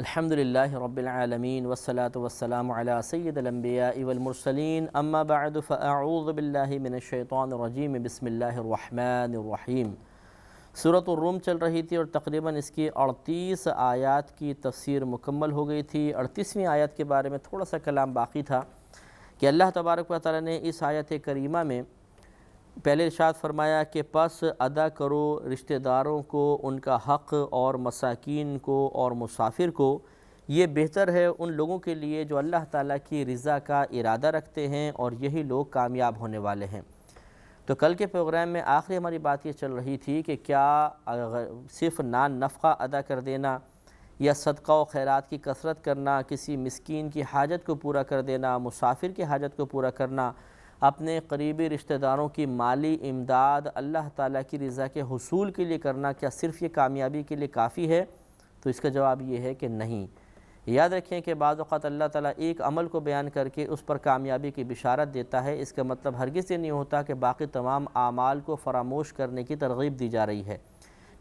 الحمد للہ رب العالمین والصلاة والسلام علی سید الانبیاء والمرسلین اما بعد فاعوذ باللہ من الشیطان الرجیم بسم اللہ الرحمن الرحیم۔ سورۃ الروم چل رہی تھی اور تقریباً اس کی 38 آیات کی تفسیر مکمل ہو گئی تھی۔ 38ویں آیت کے بارے میں تھوڑا سا کلام باقی تھا کہ اللہ تبارک و تعالی نے اس آیت کریمہ میں پہلے ارشاد فرمایا کہ پس ادا کرو رشتہ داروں کو ان کا حق اور مساکین کو اور مسافر کو، یہ بہتر ہے ان لوگوں کے لیے جو اللہ تعالیٰ کی رضا کا ارادہ رکھتے ہیں اور یہی لوگ کامیاب ہونے والے ہیں۔ تو کل کے پروگرام میں آخری ہماری بات یہ چل رہی تھی کہ کیا صرف نفقہ ادا کر دینا یا صدقہ و خیرات کی کثرت کرنا، کسی مسکین کی حاجت کو پورا کر دینا، مسافر کی حاجت کو پورا کرنا، اپنے قریبی رشتہ داروں کی مالی امداد اللہ تعالیٰ کی رضا کے حصول کے لیے کرنا، کیا صرف یہ کامیابی کے لیے کافی ہے؟ تو اس کا جواب یہ ہے کہ نہیں۔ یاد رکھیں کہ بعض اوقات اللہ تعالیٰ ایک عمل کو بیان کر کے اس پر کامیابی کی بشارت دیتا ہے، اس کا مطلب ہرگز یہ نہیں ہوتا کہ باقی تمام اعمال کو فراموش کرنے کی ترغیب دی جا رہی ہے۔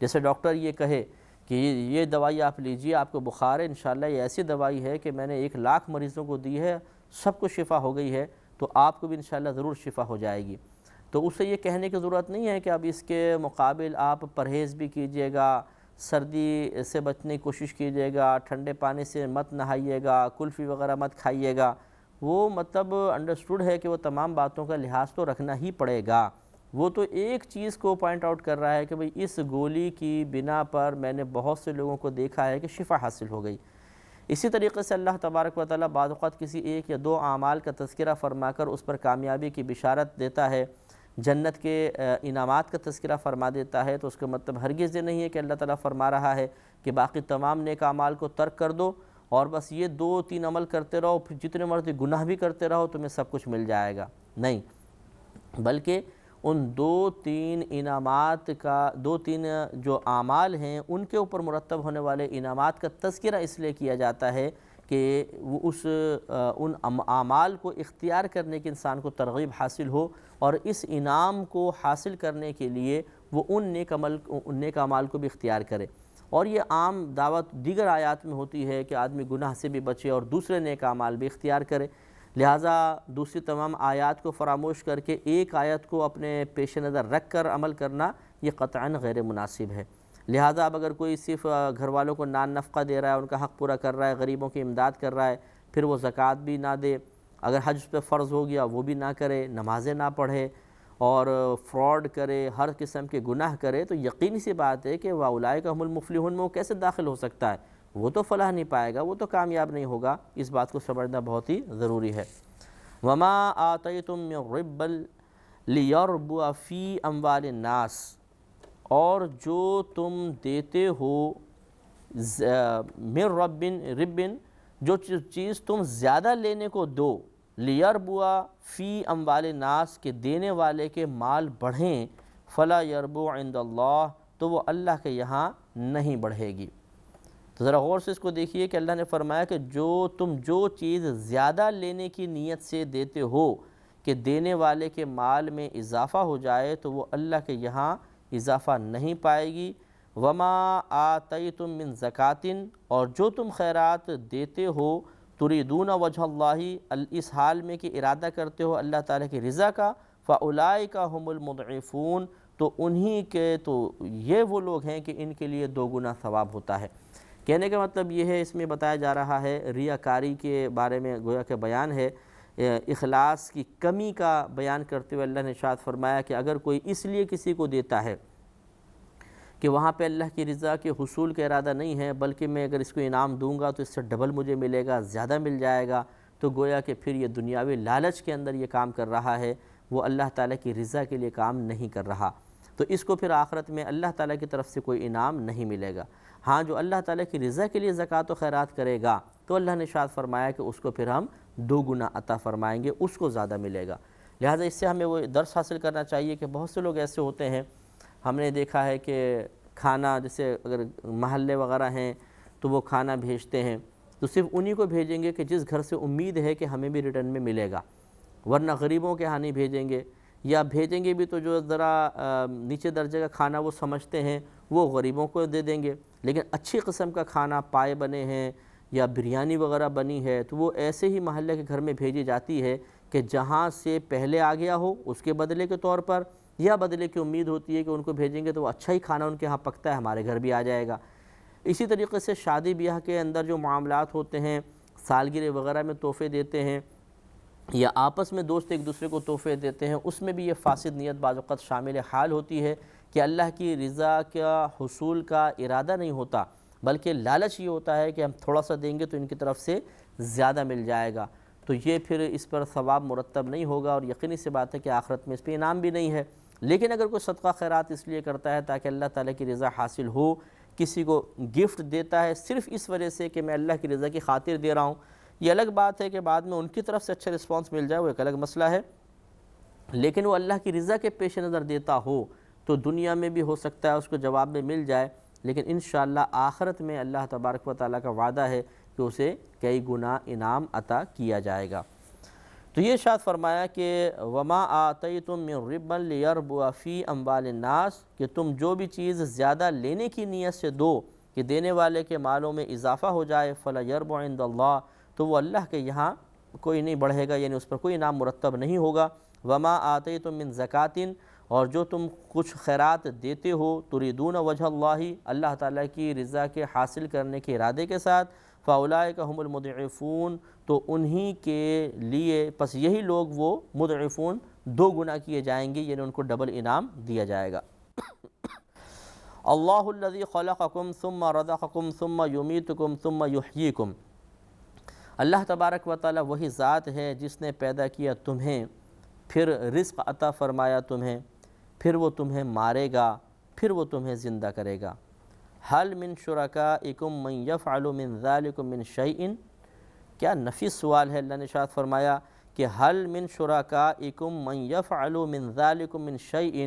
جیسے ڈاکٹر یہ کہے کہ یہ دوائی آپ لیجئے، آپ کو بخار ہے، انشاءاللہ یہ ایسی دوائی ہے کہ میں نے 1,00,000 مریضوں کو دی ہے، سب کو شفا ہو گئی ہے، تو آپ کو بھی انشاءاللہ ضرور شفا ہو جائے گی۔ تو اسے یہ کہنے کی ضرورت نہیں ہے کہ اب اس کے مقابل آپ پرہیز بھی کیجئے گا، سردی سے بچنے کی کوشش کیجئے گا، ٹھنڈے پانی سے مت نہائیے گا، کلفی وغیرہ مت کھائیے گا۔ وہ مطلب انڈرسٹوڈ ہے کہ وہ تمام باتوں کا لحاظ تو رکھنا ہی پڑے گا۔ وہ تو ایک چیز کو پوائنٹ آؤٹ کر رہا ہے کہ بھئی اس گولی کی بنا پر میں نے بہت سے لوگوں کو دیکھا ہے کہ شفا حاصل ہو گئی۔ اسی طریقے سے اللہ تبارک و تعالیٰ بعض اوقات کسی ایک یا دو اعمال کا تذکرہ فرما کر اس پر کامیابی کی بشارت دیتا ہے، جنت کے انعامات کا تذکرہ فرما دیتا ہے، تو اس کا مطلب ہرگز یہ نہیں ہے کہ اللہ تعالیٰ فرما رہا ہے کہ باقی تمام نیک اعمال کو ترک کر دو اور بس یہ 2-3 عمل کرتے رہو، پھر جتنے مرضی گناہ بھی کرتے رہو تمہیں سب کچھ مل جائے گا۔ نہیں، بلکہ ان 2-3 انعامات کا 2-3 جو اعمال ہیں ان کے اوپر مرتب ہونے والے انعامات کا تذکرہ اس لیے کیا جاتا ہے کہ وہ ان اعمال کو اختیار کرنے کی انسان کو ترغیب حاصل ہو اور اس انعام کو حاصل کرنے کے لیے وہ ان نیک اعمال کو بھی اختیار کرے۔ اور یہ عام دعوت دیگر آیات میں ہوتی ہے کہ آدمی گناہ سے بھی بچے اور دوسرے نیک اعمال بھی اختیار کرے، لہٰذا دوسری تمام آیات کو فراموش کر کے ایک آیت کو اپنے پیش نظر رکھ کر عمل کرنا یہ قطعاً غیر مناسب ہے۔ لہٰذا اب اگر کوئی صرف گھر والوں کو نفقہ دے رہا ہے، ان کا حق پورا کر رہا ہے، غریبوں کی امداد کر رہا ہے، پھر وہ زکوٰۃ بھی نہ دے، اگر حج پہ فرض ہو گیا وہ بھی نہ کرے، نمازیں نہ پڑھے اور فراڈ کرے، ہر قسم کے گناہ کرے، تو یقینی سی بات ہے کہ وَأُولَٰئِکَ هُمُ الْمُفْلِحُونَ میں وہ کیسے داخل ہو سکتا ہے؟ وہ تو فلاح نہیں پائے گا، وہ تو کامیاب نہیں ہوگا۔ اس بات کو سمجھنا بہت ہی ضروری ہے۔ وَمَا آتَيْتُم مِّن رِّبٍّ لِّيَرْبُوَ فِي أَمْوَالِ النَّاسِ، اور جو تم دیتے ہو من ربن جو چیز تم زیادہ لینے کو دو، لیربوا فی اموال الناس کے دینے والے کے مال بڑھیں، فلا یربو عند اللہ تو وہ اللہ کے یہاں نہیں بڑھے گی۔ تو ذرا غور سے اس کو دیکھیے کہ اللہ نے فرمایا کہ جو چیز زیادہ لینے کی نیت سے دیتے ہو کہ دینے والے کے مال میں اضافہ ہو جائے تو وہ اللہ کے یہاں اضافہ نہیں پائے گی۔ وما آتیتم من زکوٰۃ، اور جو تم خیرات دیتے ہو تریدون وجہ اللہ، اس حال میں کہ ارادہ کرتے ہو اللہ تعالیٰ کی رضا کا، فاولئک هم المضعفون، تو انہی کے تو یہ وہ لوگ ہیں کہ ان کے لیے 2 گنا ثواب ہوتا ہے۔ کہنے کا مطلب یہ ہے، اس میں بتایا جا رہا ہے ریاکاری کے بارے میں گویا کہ بیان ہے، اخلاص کی کمی کا بیان کرتے ہوئے اللہ نے ارشاد فرمایا کہ اگر کوئی اس لیے کسی کو دیتا ہے کہ وہاں پہ اللہ کی رضا کے حصول کا ارادہ نہیں ہے، بلکہ میں اگر اس کو انعام دوں گا تو اس سے ڈبل مجھے ملے گا، زیادہ مل جائے گا، تو گویا کہ پھر یہ دنیاوی لالچ کے اندر یہ کام کر رہا ہے، وہ اللہ تعالیٰ کی رضا کے لیے کام نہیں کر رہا، تو اس کو پھر آخرت میں اللہ تعالیٰ کی طرف سے کوئی انعام نہیں ملے گا۔ ہاں، جو اللہ تعالیٰ کی رضا کے لیے زکوٰۃ و خیرات کرے گا تو اللہ نے ارشاد فرمایا کہ اس کو پھر ہم 2 گنا عطا فرمائیں گے، اس کو زیادہ ملے گا۔ لہٰذا اس سے ہمیں وہ درس حاصل کرنا چاہیے کہ بہت سے لوگ ایسے ہوتے ہیں، ہم نے دیکھا ہے کہ کھانا جیسے اگر محلے وغیرہ ہیں تو وہ کھانا بھیجتے ہیں تو صرف انہی کو بھیجیں گے کہ جس گھر سے امید ہے کہ ہمیں بھی ریٹرن میں ملے گا، ورنہ غریبوں کے ہاں نہیں بھیجیں گے، یا بھیجیں گے بھی تو جو ذرا نیچے درجے کا کھانا وہ سمجھتے ہیں وہ غریبوں کو دے دیں گے، لیکن اچھی قسم کا کھانا پائے بنے ہیں یا بریانی وغیرہ بنی ہے تو وہ ایسے ہی محلے کے گھر میں بھیجی جاتی ہے کہ جہاں سے پہلے آ گیا ہو اس کے بدلے کے طور پر، یا بدلے کی امید ہوتی ہے کہ ان کو بھیجیں گے تو وہ اچھا ہی کھانا ان کے ہاں پکتا ہے، ہمارے گھر بھی آ جائے گا۔ اسی طریقے سے شادی بیاہ کے اندر جو معاملات ہوتے ہیں، سالگرہ وغیرہ میں تحفے دیتے ہیں، یا آپس میں دوست ایک دوسرے کو تحفے دیتے ہیں، اس میں بھی یہ فاسد نیت بعض اوقات شامل حال ہوتی ہے کہ اللہ کی رضا کا حصول کا ارادہ نہیں ہوتا، بلکہ لالچ یہ ہوتا ہے کہ ہم تھوڑا سا دیں گے تو ان کی طرف سے زیادہ مل جائے گا، تو یہ پھر اس پر ثواب مرتب نہیں ہوگا، اور یقینی سی بات ہے کہ آخرت میں اس پہ انعام بھی نہیں ہے۔ لیکن اگر کوئی صدقہ خیرات اس لیے کرتا ہے تاکہ اللہ تعالیٰ کی رضا حاصل ہو، کسی کو گفٹ دیتا ہے صرف اس وجہ سے کہ میں اللہ کی رضا کی خاطر دے رہا ہوں، یہ الگ بات ہے کہ بعد میں ان کی طرف سے اچھا رسپانس مل جائے، وہ ایک الگ مسئلہ ہے، لیکن وہ اللہ کی رضا کے پیش نظر دیتا ہو تو دنیا میں بھی ہو سکتا ہے اس کو جواب میں مل جائے، لیکن انشاءاللہ آخرت میں اللہ تبارک و تعالیٰ کا وعدہ ہے کہ اسے کئی گنا انعام عطا کیا جائے گا۔ تو یہ ارشاد فرمایا کہ وَمَا آتَيْتُم مِّن رِّبًّا لِيَرْبُوَ فِي أَمْوَالِ النَّاسِ، کہ تم جو بھی چیز زیادہ لینے کی نیت سے دو کہ دینے والے کے مالوں میں اضافہ ہو جائے، فَلَا يَرْبُ عِندَ اللَّهِ، تو وہ اللہ کے یہاں کوئی نہیں بڑھے گا، یعنی اس پر کوئی انعام مرتب نہیں ہوگا۔ وَمَا آتَيْتُم مِّن زَكَاةٍ، اور جو تم کچھ خیرات دیتے ہو تُرِيدُونَ وَجْهَ اللَّهِ، اللہ تعالیٰ کی رضا کے حاصل کرنے کے ارادے کے ساتھ، فَأُولَٰئِكَ هُمُ الْمُضْعِفُونَ، تو انہی کے لیے پس یہی لوگ وہ مضعفون دو گنا کیے جائیں گے، یعنی ان کو ڈبل انعام دیا جائے گا۔ اللہ الذی خلقکم ثم رزقکم ثم یمیتکم ثم یحییکم، اللہ تبارک و تعالی وہی ذات ہے جس نے پیدا کیا تمہیں، پھر رزق عطا فرمایا تمہیں، پھر وہ تمہیں مارے گا، پھر وہ تمہیں زندہ کرے گا۔ حل من شرکائکم من یفعل من ذالکم من شیء، کیا نفی سوال ہے۔ اللہ نے ارشاد فرمایا کہ حل من شرکائکم من یفعل من ذالکم من شیء،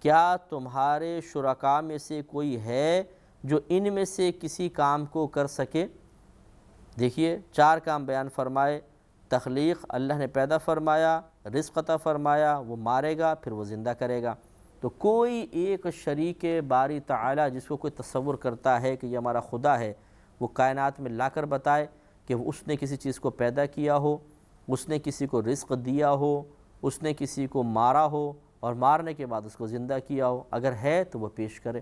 کیا تمہارے شرکاء میں سے کوئی ہے جو ان میں سے کسی کام کو کر سکے۔ دیکھیے 4 کام بیان فرمائے، تخلیق اللہ نے پیدا فرمایا، رزق عطا فرمایا، وہ مارے گا، پھر وہ زندہ کرے گا۔ تو کوئی ایک شریک باری تعالی جس کو کوئی تصور کرتا ہے کہ یہ ہمارا خدا ہے، وہ کائنات میں لا کر بتائے کہ اس نے کسی چیز کو پیدا کیا ہو، اس نے کسی کو رزق دیا ہو، اس نے کسی کو مارا ہو اور مارنے کے بعد اس کو زندہ کیا ہو، اگر ہے تو وہ پیش کرے۔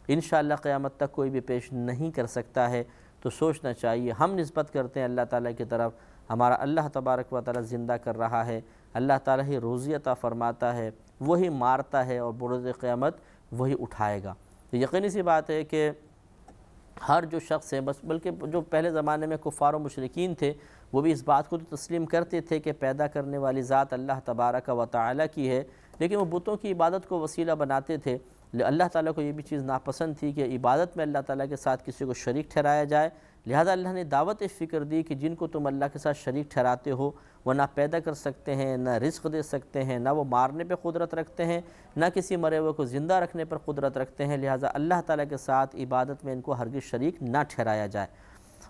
انشاءاللہ قیامت تک کوئی بھی پیش نہیں کر سکتا ہے، تو سوچنا چاہیے ہم نسبت کرتے ہیں اللہ تعالیٰ کی طرف، ہمارا اللہ تبارک و تعالیٰ زندہ کر رہا ہے، اللہ تعالیٰ ہی روزی عطا فرماتا ہے، وہی مارتا ہے، اور بروز قیامت وہی اٹھائے گا۔ تو یقینی سی بات ہے کہ ہر جو شخص ہے، بس بلکہ جو پہلے زمانے میں کفار و مشرکین تھے وہ بھی اس بات کو تو تسلیم کرتے تھے کہ پیدا کرنے والی ذات اللہ تبارک و تعالیٰ کی ہے، لیکن وہ بتوں کی عبادت کو وسیلہ بناتے تھے۔ اللہ تعالیٰ کو یہ بھی چیز ناپسند تھی کہ عبادت میں اللہ تعالیٰ کے ساتھ کسی کو شریک ٹھہرایا جائے، لہذا اللہ نے دعوت فکر دی کہ جن کو تم اللہ کے ساتھ شریک ٹھہراتے ہو وہ نہ پیدا کر سکتے ہیں، نہ رزق دے سکتے ہیں، نہ وہ مارنے پہ قدرت رکھتے ہیں، نہ کسی مرے ہوئے کو زندہ رکھنے پر قدرت رکھتے ہیں، لہذا اللہ تعالیٰ کے ساتھ عبادت میں ان کو ہرگز شریک نہ ٹھہرایا جائے۔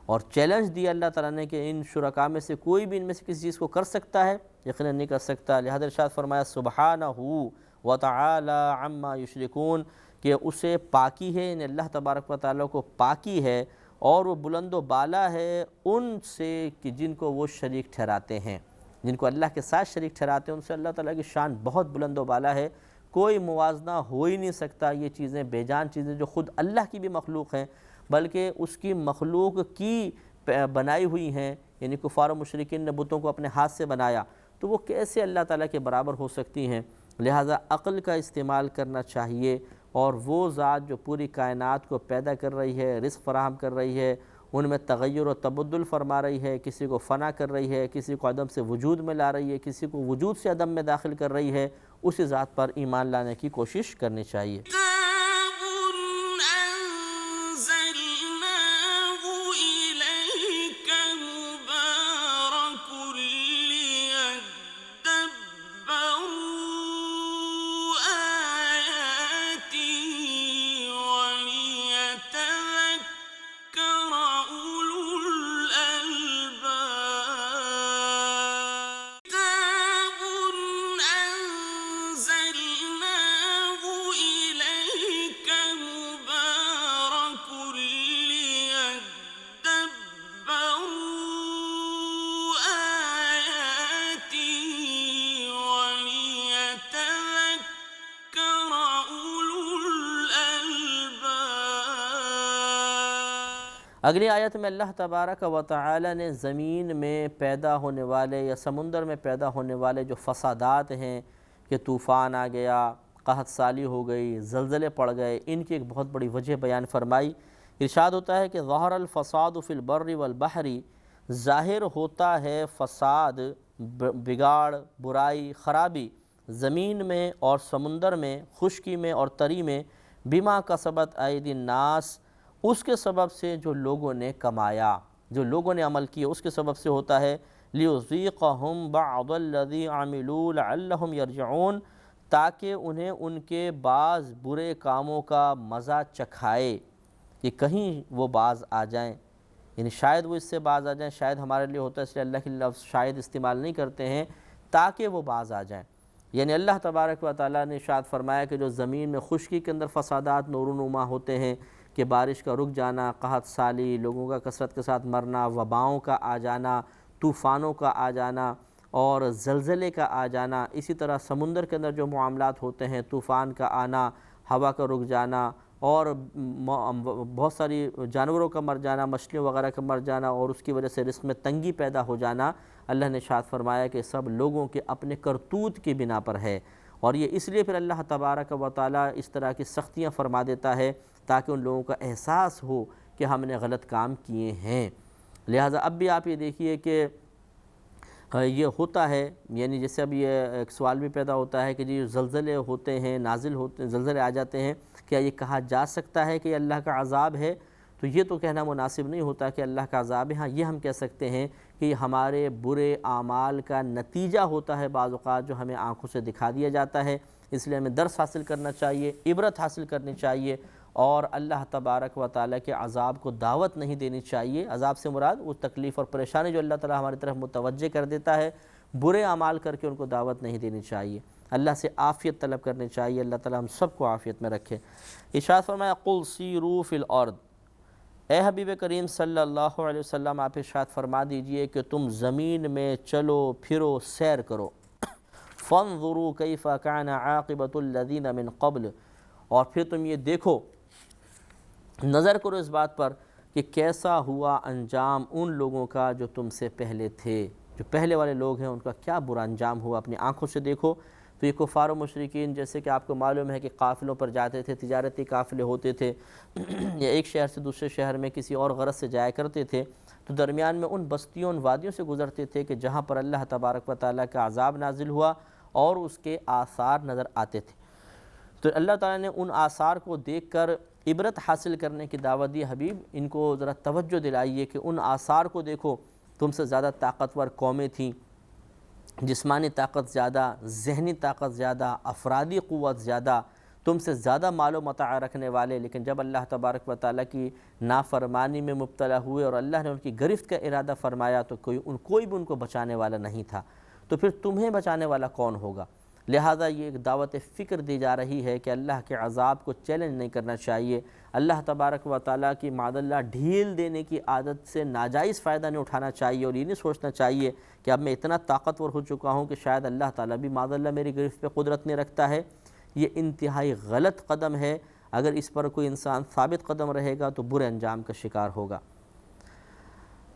اور چیلنج دیا اللہ تعالیٰ نے کہ ان شرکاء میں سے کوئی بھی ان میں سے کسی چیز کو کر سکتا ہے، یقیناً نہیں کر سکتا، لہذا ارشاد فرمایا سبحانہ وتعالی عما یشرکون، کہ اسے پاکی ہے، یعنی اللہ تبارک و تعالیٰ کو پاکی ہے اور وہ بلند و بالا ہے ان سے کہ جن کو وہ شریک ٹھہراتے ہیں، جن کو اللہ کے ساتھ شریک ٹھہراتے ہیں ان سے اللہ تعالیٰ کی شان بہت بلند و بالا ہے، کوئی موازنہ ہو ہی نہیں سکتا۔ یہ چیزیں بے جان چیزیں جو خود اللہ کی بھی مخلوق ہیں بلکہ اس کی مخلوق کی بنائی ہوئی ہیں، یعنی کفار و مشرکین نے بتوں کو اپنے ہاتھ سے بنایا، تو وہ کیسے اللہ تعالیٰ کے برابر ہو سکتی ہیں۔ لہٰذا عقل کا استعمال کرنا چاہیے، اور وہ ذات جو پوری کائنات کو پیدا کر رہی ہے، رزق فراہم کر رہی ہے، ان میں تغیر و تبدل فرما رہی ہے، کسی کو فنا کر رہی ہے، کسی کو عدم سے وجود میں لا رہی ہے، کسی کو وجود سے عدم میں داخل کر رہی ہے، اسی ذات پر ایمان لانے کی کوشش کرنی چاہیے۔ اگلی آیت میں اللہ تبارک و تعالی نے زمین میں پیدا ہونے والے یا سمندر میں پیدا ہونے والے جو فسادات ہیں کہ طوفان آ گیا، قحط سالی ہو گئی، زلزلے پڑ گئے، ان کی ایک بہت بڑی وجہ بیان فرمائی۔ ارشاد ہوتا ہے کہ ظہر الفساد فی البر والبحر، ظاہر ہوتا ہے فساد، بگاڑ، برائی، خرابی زمین میں اور سمندر میں، خشکی میں اور تری میں، بما کسبت ایدی الناس، اس کے سبب سے جو لوگوں نے کمایا، جو لوگوں نے عمل کیا اس کے سبب سے ہوتا ہے۔ لِيُذِيقَهُمْ بَعْضَ الَّذِي عَمِلُوا لَعَلَّهُمْ يَرْجِعُونَ، تاکہ انہیں ان کے بعض برے کاموں کا مزہ چکھائے کہ کہیں وہ باز آ جائیں، یعنی شاید وہ اس سے باز آ جائیں۔ شاید ہمارے لیے ہوتا ہے، اس لیے اللہ کے لفظ شاید استعمال نہیں کرتے ہیں، تاکہ وہ باز آ جائیں۔ یعنی اللہ تبارک و تعالیٰ نے ارشاد فرمایا کہ جو زمین میں خشکی کے اندر فسادات نورونما ہوتے ہیں کہ بارش کا رک جانا، قحط سالی، لوگوں کا کثرت کے ساتھ مرنا، وباؤں کا آ جانا، طوفانوں کا آ جانا اور زلزلے کا آ جانا، اسی طرح سمندر کے اندر جو معاملات ہوتے ہیں، طوفان کا آنا، ہوا کا رک جانا اور بہت ساری جانوروں کا مر جانا، مچھلیوں وغیرہ کا مر جانا اور اس کی وجہ سے رزق میں تنگی پیدا ہو جانا، اللہ نے ارشاد فرمایا کہ سب لوگوں کے اپنے کرتوت کی بنا پر ہے۔ اور یہ اس لیے پھر اللہ تبارک و تعالیٰ اس طرح کی سختیاں فرما دیتا ہے تاکہ ان لوگوں کا احساس ہو کہ ہم نے غلط کام کیے ہیں۔ لہٰذا اب بھی آپ یہ دیکھیے کہ یہ ہوتا ہے، یعنی جیسے اب یہ ایک سوال بھی پیدا ہوتا ہے کہ جی زلزلے ہوتے ہیں، نازل ہوتے ہیں، زلزلے آ جاتے ہیں، کیا یہ کہا جا سکتا ہے کہ یہ اللہ کا عذاب ہے؟ تو یہ تو کہنا مناسب نہیں ہوتا کہ اللہ کا عذاب ہے۔ ہاں یہ ہم کہہ سکتے ہیں کہ یہ ہمارے برے اعمال کا نتیجہ ہوتا ہے بعض اوقات، جو ہمیں آنکھوں سے دکھا دیا جاتا ہے، اس لیے ہمیں درس حاصل کرنا چاہیے، عبرت حاصل کرنی چاہیے اور اللہ تبارک و تعالیٰ کے عذاب کو دعوت نہیں دینی چاہیے۔ عذاب سے مراد وہ تکلیف اور پریشانی جو اللہ تعالیٰ ہماری طرف متوجہ کر دیتا ہے، برے اعمال کر کے ان کو دعوت نہیں دینی چاہیے، اللہ سے عافیت طلب کرنی چاہیے۔ اللہ تعالیٰ ہم سب کو عافیت میں رکھے۔ ارشاد فرمایا قُلْ سِیرُوا فِی الْأَرْضِ، اے حبیب کریم صلی اللہ علیہ وسلم آپ ارشاد فرما دیجئے کہ تم زمین میں چلو پھرو، سیر کرو۔ فَانظُرُوا كَيْفَ كَانَ عَاقِبَةُ الَّذِينَ مِن قَبْلُ، اور پھر تم یہ دیکھو، نظر کرو اس بات پر کہ کیسا ہوا انجام ان لوگوں کا جو تم سے پہلے تھے، جو پہلے والے لوگ ہیں ان کا کیا برا انجام ہوا، اپنی آنکھوں سے دیکھو۔ تو یہ کفار و مشرکین جیسے کہ آپ کو معلوم ہے کہ قافلوں پر جاتے تھے، تجارتی قافلے ہوتے تھے یا ایک شہر سے دوسرے شہر میں کسی اور غرض سے جایا کرتے تھے، تو درمیان میں ان بستیوں ان وادیوں سے گزرتے تھے کہ جہاں پر اللہ تبارک و تعالیٰ کا عذاب نازل ہوا اور اس کے آثار نظر آتے تھے۔ تو اللہ تعالیٰ نے ان آثار کو دیکھ کر عبرت حاصل کرنے کی دعوت دی، حبیب ان کو ذرا توجہ دلائیے کہ ان آثار کو دیکھو، تم سے زیادہ طاقتور قومیں تھیں، جسمانی طاقت زیادہ، ذہنی طاقت زیادہ، افرادی قوت زیادہ، تم سے زیادہ مال و متاع رکھنے والے، لیکن جب اللہ تبارک و تعالیٰ کی نافرمانی میں مبتلا ہوئے اور اللہ نے ان کی گرفت کا ارادہ فرمایا تو کوئی بھی ان کو بچانے والا نہیں تھا، تو پھر تمہیں بچانے والا کون ہوگا؟ لہٰذا یہ ایک دعوت فکر دی جا رہی ہے کہ اللہ کے عذاب کو چیلنج نہیں کرنا چاہیے، اللہ تبارک و تعالیٰ کی معاذ اللہ ڈھیل دینے کی عادت سے ناجائز فائدہ نہیں اٹھانا چاہیے، اور یہ نہیں سوچنا چاہیے کہ اب میں اتنا طاقتور ہو چکا ہوں کہ شاید اللہ تعالیٰ بھی معاذ اللہ میری گرفت پہ قدرت نہیں رکھتا ہے۔ یہ انتہائی غلط قدم ہے، اگر اس پر کوئی انسان ثابت قدم رہے گا تو برے انجام کا شکار ہوگا۔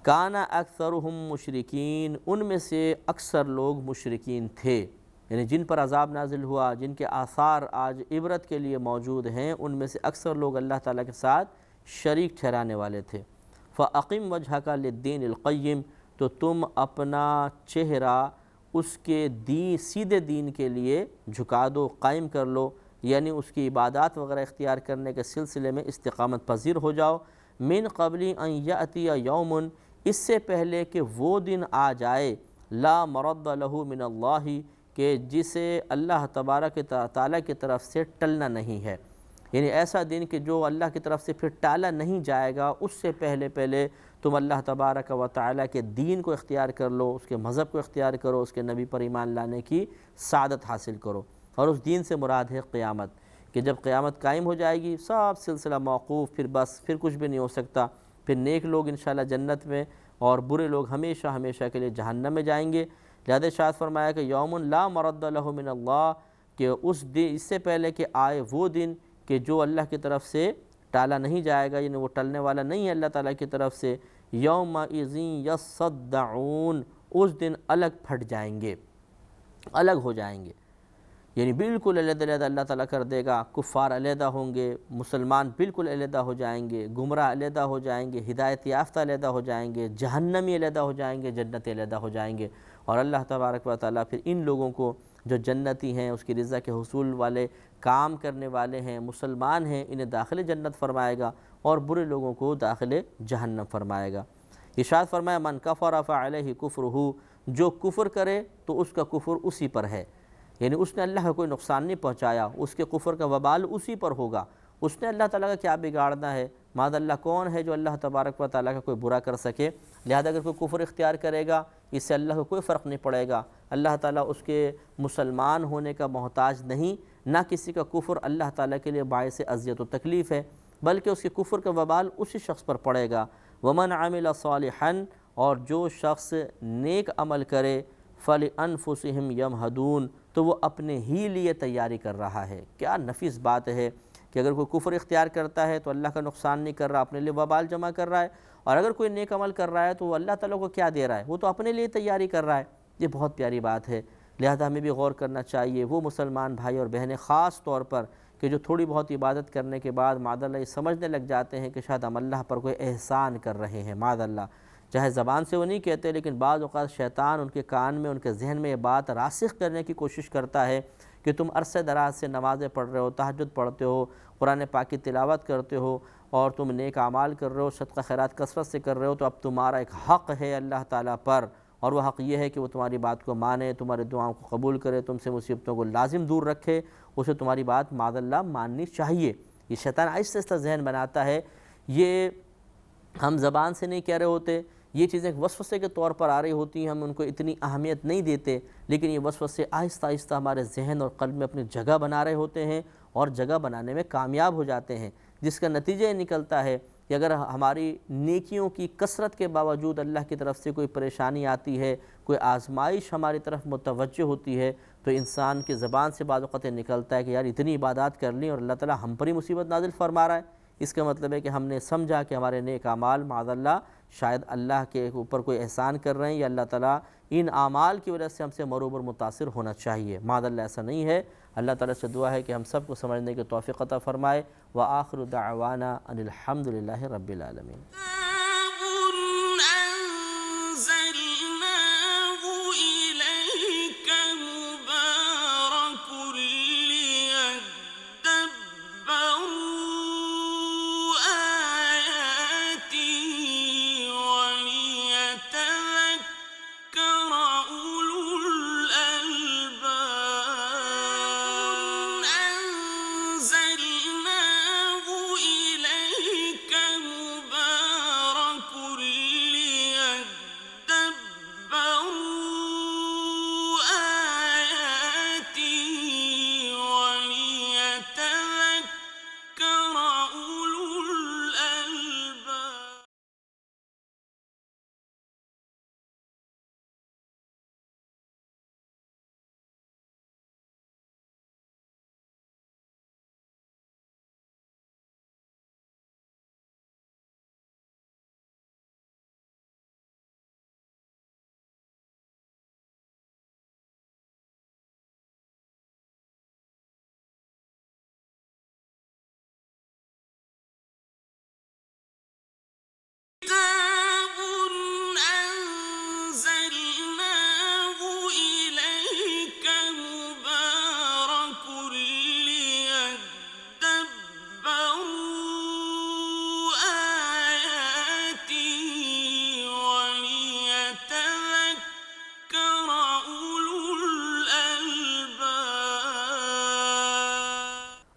کانا اکثرہم مشرکین، ان میں سے اکثر لوگ مشرکین تھے، یعنی جن پر عذاب نازل ہوا، جن کے آثار آج عبرت کے لیے موجود ہیں، ان میں سے اکثر لوگ اللہ تعالیٰ کے ساتھ شریک ٹھہرانے والے تھے۔ فَأَقِمْ وَجْهَكَ لِلدِّينِ الْقَيِّمِ، تو تم اپنا چہرہ اس کے سیدھے دین کے لیے جھکا دو، قائم کر لو، یعنی اس کی عبادات وغیرہ اختیار کرنے کے سلسلے میں استقامت پذیر ہو جاؤ۔ من قبل ان یأتی یوم، اس سے پہلے کہ وہ دن آ جائے، لا مرد لہ من اللہ، کہ جسے اللہ تبارک تعالیٰ کی طرف سے ٹلنا نہیں ہے، یعنی ایسا دن کہ جو اللہ کی طرف سے پھر ٹالا نہیں جائے گا، اس سے پہلے تم اللہ تبارک و تعالیٰ کے دین کو اختیار کر لو، اس کے مذہب کو اختیار کرو، اس کے نبی پر ایمان لانے کی سعادت حاصل کرو۔ اور اس دین سے مراد ہے قیامت، کہ جب قیامت قائم ہو جائے گی سب سلسلہ موقوف، پھر کچھ بھی نہیں ہو سکتا، پھر نیک لوگ انشاءاللہ جنت میں اور برے لوگ ہمیشہ کے لیے جہنم میں جائیں گے۔ لہذا ارشاد فرمایا کہ یوم لا مرد لہ من اللہ، کہ اس سے پہلے کہ آئے وہ دن کہ جو اللہ کی طرف سے ٹالا نہیں جائے گا، یعنی وہ ٹلنے والا نہیں ہے اللہ تعالیٰ کی طرف سے۔ یومئذ یصدعون، اس دن الگ پھٹ جائیں گے، الگ ہو جائیں گے، یعنی بالکل علیحدہ علیحدہ اللہ تعالیٰ کر دے گا۔ کفار علیحدہ ہوں گے، مسلمان بالکل علیحدہ ہو جائیں گے، گمراہ علیحدہ ہو جائیں گے، ہدایت یافتہ علیحدہ ہو جائیں گے، جہنمی علیحدہ ہو جائیں گے، جنتی علیحدہ ہو جائیں گے۔ اور اللہ تبارک و تعالیٰ پھر ان لوگوں کو جو جنتی ہیں، اس کی رضا کے حصول والے کام کرنے والے ہیں، مسلمان ہیں، انہیں داخل جنت فرمائے گا، اور برے لوگوں کو داخل جہنم فرمائے گا۔ ارشاد فرمایا من کفر فعلیہ کفرہ، جو کفر کرے تو اس کا کفر اسی پر ہے، یعنی اس نے اللہ کا کوئی نقصان نہیں پہنچایا، اس کے کفر کا وبال اسی پر ہوگا۔ اس نے اللہ تعالیٰ کا کیا بگاڑنا ہے؟ معاذ اللہ کون ہے جو اللہ تبارک و تعالیٰ کا کوئی برا کر سکے؟ لہذا اگر کوئی کفر اختیار کرے گا، اس سے اللہ کو کوئی فرق نہیں پڑے گا۔ اللہ تعالیٰ اس کے مسلمان ہونے کا محتاج نہیں، نہ کسی کا کفر اللہ تعالیٰ کے لیے باعث اذیت و تکلیف ہے، بلکہ اس کے کفر کا وبال اسی شخص پر پڑے گا۔ ومن عمل صالحا، اور جو شخص نیک عمل کرے، فلانفسہم یمہدون، تو وہ اپنے ہی لیے تیاری کر رہا ہے۔ کیا نفیس بات ہے کہ اگر کوئی کفر اختیار کرتا ہے تو اللہ کا نقصان نہیں کر رہا، اپنے لیے وبال جمع کر رہا ہے، اور اگر کوئی نیک عمل کر رہا ہے تو وہ اللہ تعالیٰ کو کیا دے رہا ہے؟ وہ تو اپنے لیے تیاری کر رہا ہے۔ یہ بہت پیاری بات ہے، لہذا ہمیں بھی غور کرنا چاہیے۔ وہ مسلمان بھائی اور بہنیں خاص طور پر کہ جو تھوڑی بہت عبادت کرنے کے بعد معاذ اللہ یہ سمجھنے لگ جاتے ہیں کہ شاید ہم اللہ پر کوئی احسان کر رہے ہیں، معاذ اللہ، چاہے زبان سے وہ نہیں کہتے، لیکن بعض اوقات شیطان ان کے کان میں، ان کے ذہن میں یہ بات راسخ کرنے کی کوشش کرتا ہے کہ تم عرصے دراز سے نمازیں پڑھ رہے ہو، تہجد پڑھتے ہو، قرآن پاک کی تلاوت کرتے ہو، اور تم نیک اعمال کر رہے ہو، صدقہ خیرات کثرت سے کر رہے ہو، تو اب تمہارا ایک حق ہے اللہ تعالیٰ پر، اور وہ حق یہ ہے کہ وہ تمہاری بات کو مانے، تمہاری دعاؤں کو قبول کرے، تم سے مصیبتوں کو لازم دور رکھے، اسے تمہاری بات معاذ اللہ ماننی چاہیے۔ یہ شیطان آہستہ آہستہ ذہن بناتا ہے، یہ ہم زبان سے نہیں کہہ رہے ہوتے، یہ چیزیں وسوسے کے طور پر آ رہی ہوتی ہیں، ہم ان کو اتنی اہمیت نہیں دیتے، لیکن یہ وسوسے آہستہ آہستہ ہمارے ذہن اور قلب میں اپنی جگہ بنا رہے ہوتے ہیں، اور جگہ بنانے میں کامیاب ہو جاتے ہیں، جس کا نتیجہ یہ نکلتا ہے کہ اگر ہماری نیکیوں کی کثرت کے باوجود اللہ کی طرف سے کوئی پریشانی آتی ہے، کوئی آزمائش ہماری طرف متوجہ ہوتی ہے، تو انسان کی زبان سے بعض اوقات نکلتا ہے کہ یار اتنی عبادات کر لیں اور اللہ تعالیٰ ہم پر ہی مصیبت نازل فرما رہا ہے۔ اس کا مطلب ہے کہ ہم نے سمجھا کہ ہمارے نیک اعمال معاذ اللہ شاید اللہ کے اوپر کوئی احسان کر رہے ہیں، یا اللہ تعالیٰ ان اعمال کی وجہ سے ہم سے مروب اور متاثر ہونا چاہیے۔ معاذ اللہ ایسا نہیں ہے۔ اللہ تعالیٰ سے دعا ہے کہ ہم سب کو سمجھنے کی توفیق عطا فرمائے۔ وآخر دعوانا ان الحمد للہ رب العالمین۔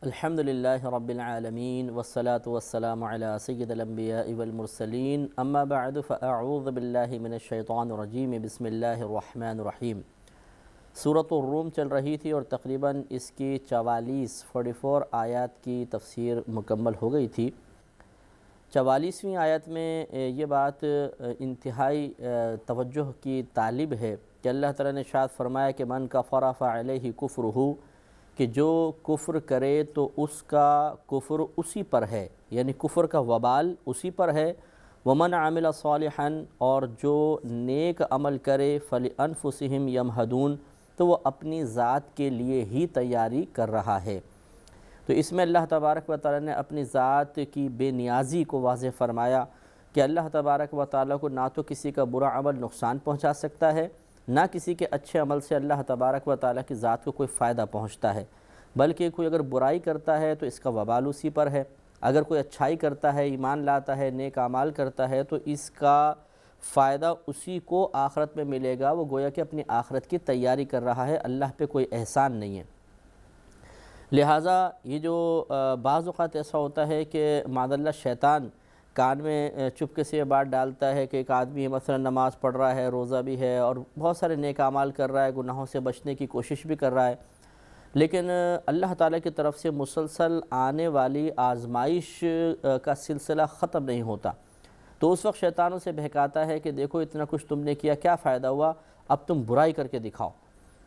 الحمد للہ رب العالمین والصلاة والسلام علی سید الانبیاء والمرسلین، اما بعد فاعوذ باللہ من الشیطان الرجیم، بسم اللہ الرحمن الرحیم۔ سورۃ الروم چل رہی تھی اور تقریباً اس کی 44 آیات کی تفسیر مکمل ہو گئی تھی۔ 44ویں آیت میں یہ بات انتہائی توجہ کی طالب ہے کہ اللہ تعالیٰ نے ارشاد فرمایا کہ من کفر فعلیہ کفرہ، کہ جو کفر کرے تو اس کا کفر اسی پر ہے، یعنی کفر کا وبال اسی پر ہے۔ ومن عمل صالحا، اور جو نیک عمل کرے فلانفسہم یمہدون، تو وہ اپنی ذات کے لیے ہی تیاری کر رہا ہے۔ تو اس میں اللہ تبارک و تعالیٰ نے اپنی ذات کی بے نیازی کو واضح فرمایا کہ اللہ تبارک و تعالیٰ کو نہ تو کسی کا برا عمل نقصان پہنچا سکتا ہے، نہ کسی کے اچھے عمل سے اللہ تبارک و تعالیٰ کی ذات کو کوئی فائدہ پہنچتا ہے، بلکہ کوئی اگر برائی کرتا ہے تو اس کا وبال اسی پر ہے، اگر کوئی اچھائی کرتا ہے، ایمان لاتا ہے، نیک اعمال کرتا ہے، تو اس کا فائدہ اسی کو آخرت میں ملے گا۔ وہ گویا کہ اپنی آخرت کی تیاری کر رہا ہے، اللہ پہ کوئی احسان نہیں ہے۔ لہٰذا یہ جو بعض اوقات ایسا ہوتا ہے کہ معاذ اللہ شیطان کان میں چپکے سے یہ بات ڈالتا ہے کہ ایک آدمی مثلا نماز پڑھ رہا ہے، روزہ بھی ہے اور بہت سارے نیک اعمال کر رہا ہے، گناہوں سے بچنے کی کوشش بھی کر رہا ہے، لیکن اللہ تعالیٰ کی طرف سے مسلسل آنے والی آزمائش کا سلسلہ ختم نہیں ہوتا، تو اس وقت شیطانوں سے بہکاتا ہے کہ دیکھو اتنا کچھ تم نے کیا، کیا فائدہ ہوا، اب تم برائی کر کے دکھاؤ۔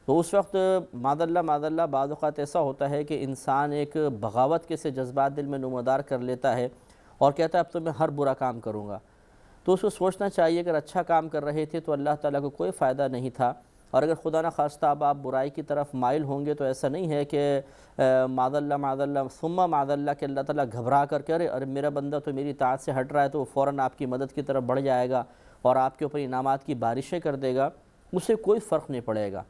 تو اس وقت معاذ اللہ بعض اوقات ایسا ہوتا ہے کہ انسان ایک بغاوت کے سے جذبات دل میں نمودار کر لیتا ہے اور کہتا ہے اب تو میں ہر برا کام کروں گا۔ تو اس کو سوچنا چاہیے اگر اچھا کام کر رہے تھے تو اللہ تعالیٰ کو کوئی فائدہ نہیں تھا، اور اگر خدا نہ خواستہ اب آپ برائی کی طرف مائل ہوں گے تو ایسا نہیں ہے کہ معاذ اللہ ثم معاذ اللہ کہ اللہ تعالیٰ گھبرا کر کہ ارے میرا بندہ تو میری اطاعت سے ہٹ رہا ہے، تو وہ فوراً آپ کی مدد کی طرف بڑھ جائے گا اور آپ کے اوپر انعامات کی بارشیں کر دے گا، اسے کوئی فرق نہیں پڑے گا۔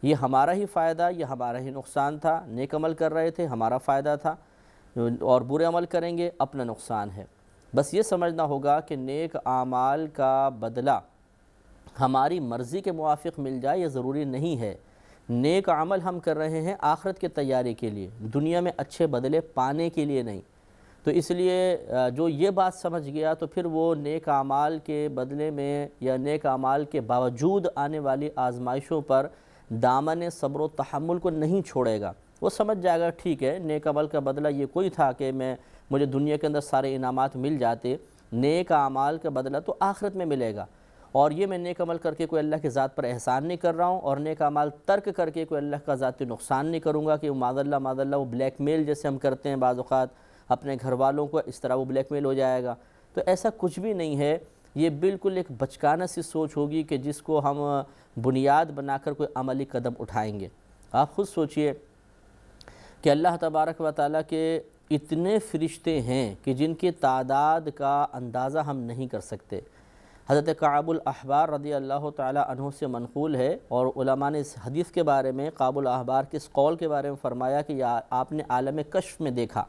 یہ ہمارا ہی فائدہ، یہ ہمارا ہی نقصان تھا، نیک عمل کر رہے تھے ہمارا فائدہ تھا، اور برے عمل کریں گے اپنا نقصان ہے۔ بس یہ سمجھنا ہوگا کہ نیک اعمال کا بدلہ ہماری مرضی کے موافق مل جائے یہ ضروری نہیں ہے۔ نیک عمل ہم کر رہے ہیں آخرت کے تیاری کے لیے، دنیا میں اچھے بدلے پانے کے لیے نہیں۔ تو اس لیے جو یہ بات سمجھ گیا تو پھر وہ نیک اعمال کے بدلے میں یا نیک اعمال کے باوجود آنے والی آزمائشوں پر دامن صبر و تحمل کو نہیں چھوڑے گا۔ وہ سمجھ جائے گا ٹھیک ہے نیک عمل کا بدلہ یہ کوئی تھا کہ مجھے دنیا کے اندر سارے انعامات مل جاتے، نیک اعمال کا بدلہ تو آخرت میں ملے گا، اور یہ میں نیک عمل کر کے کوئی اللہ کی ذات پر احسان نہیں کر رہا ہوں، اور نیک اعمال ترک کر کے کوئی اللہ کا ذاتی نقصان نہیں کروں گا کہ معاذ اللہ وہ بلیک میل جیسے ہم کرتے ہیں بعض اوقات اپنے گھر والوں کو، اس طرح وہ بلیک میل ہو جائے گا۔ تو ایسا کچھ بھی نہیں ہے، یہ بالکل ایک بچکانہ سی سوچ ہوگی کہ جس کو ہم بنیاد بنا کر کوئی عملی قدم اٹھائیں گے۔ آپ خود سوچئے کہ اللہ تبارک و تعالیٰ کے اتنے فرشتے ہیں کہ جن کی تعداد کا اندازہ ہم نہیں کر سکتے۔ حضرت کعب الاحبار رضی اللہ تعالیٰ عنہ سے منقول ہے، اور علماء نے اس حدیث کے بارے میں، کعب الاحبار کے اس قول کے بارے میں فرمایا کہ آپ نے عالم کشف میں دیکھا۔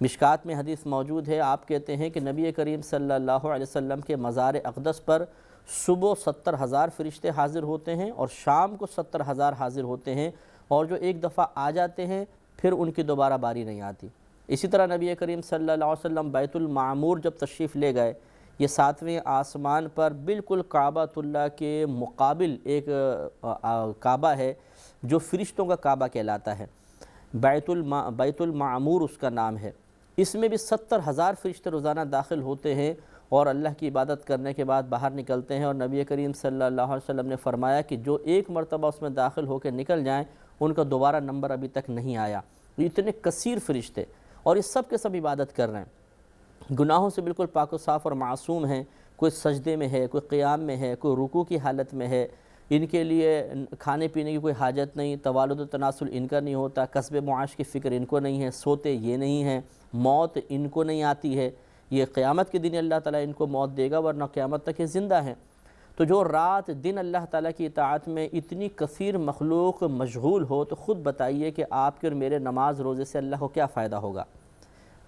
مشکات میں حدیث موجود ہے، آپ کہتے ہیں کہ نبی کریم صلی اللہ علیہ وسلم کے مزار اقدس پر صبح 70,000 فرشتے حاضر ہوتے ہیں اور شام کو 70,000 حاضر ہوتے ہیں، اور جو ایک دفعہ آ جاتے ہیں پھر ان کی دوبارہ باری نہیں آتی۔ اسی طرح نبی کریم صلی اللہ علیہ وسلم بیت المعمور جب تشریف لے گئے، یہ 7ویں آسمان پر بالکل کعبۃ اللہ کے مقابل ایک کعبہ ہے جو فرشتوں کا کعبہ کہلاتا ہے، بیت المعمور اس کا نام ہے۔ اس میں بھی 70,000 فرشتے روزانہ داخل ہوتے ہیں اور اللہ کی عبادت کرنے کے بعد باہر نکلتے ہیں، اور نبی کریم صلی اللہ علیہ وسلم نے فرمایا کہ جو ایک مرتبہ اس میں داخل ہو کے نکل جائیں ان کا دوبارہ نمبر ابھی تک نہیں آیا۔ اتنے کثیر فرشتے، اور یہ سب کے سب عبادت کر رہے ہیں، گناہوں سے بالکل پاک و صاف اور معصوم ہیں، کوئی سجدے میں ہے، کوئی قیام میں ہے، کوئی رکوع کی حالت میں ہے، ان کے لیے کھانے پینے کی کوئی حاجت نہیں، توالد و تناسل ان کا نہیں ہوتا، کسب معاش کی فکر ان کو نہیں ہے، سوتے یہ نہیں ہیں، موت ان کو نہیں آتی ہے، یہ قیامت کے دن اللہ تعالیٰ ان کو موت دے گا، ورنہ قیامت تک یہ زندہ ہیں۔ تو جو رات دن اللہ تعالیٰ کی اطاعت میں اتنی کثیر مخلوق مشغول ہو، تو خود بتائیے کہ آپ کے اور میرے نماز روزے سے اللہ کو کیا فائدہ ہوگا؟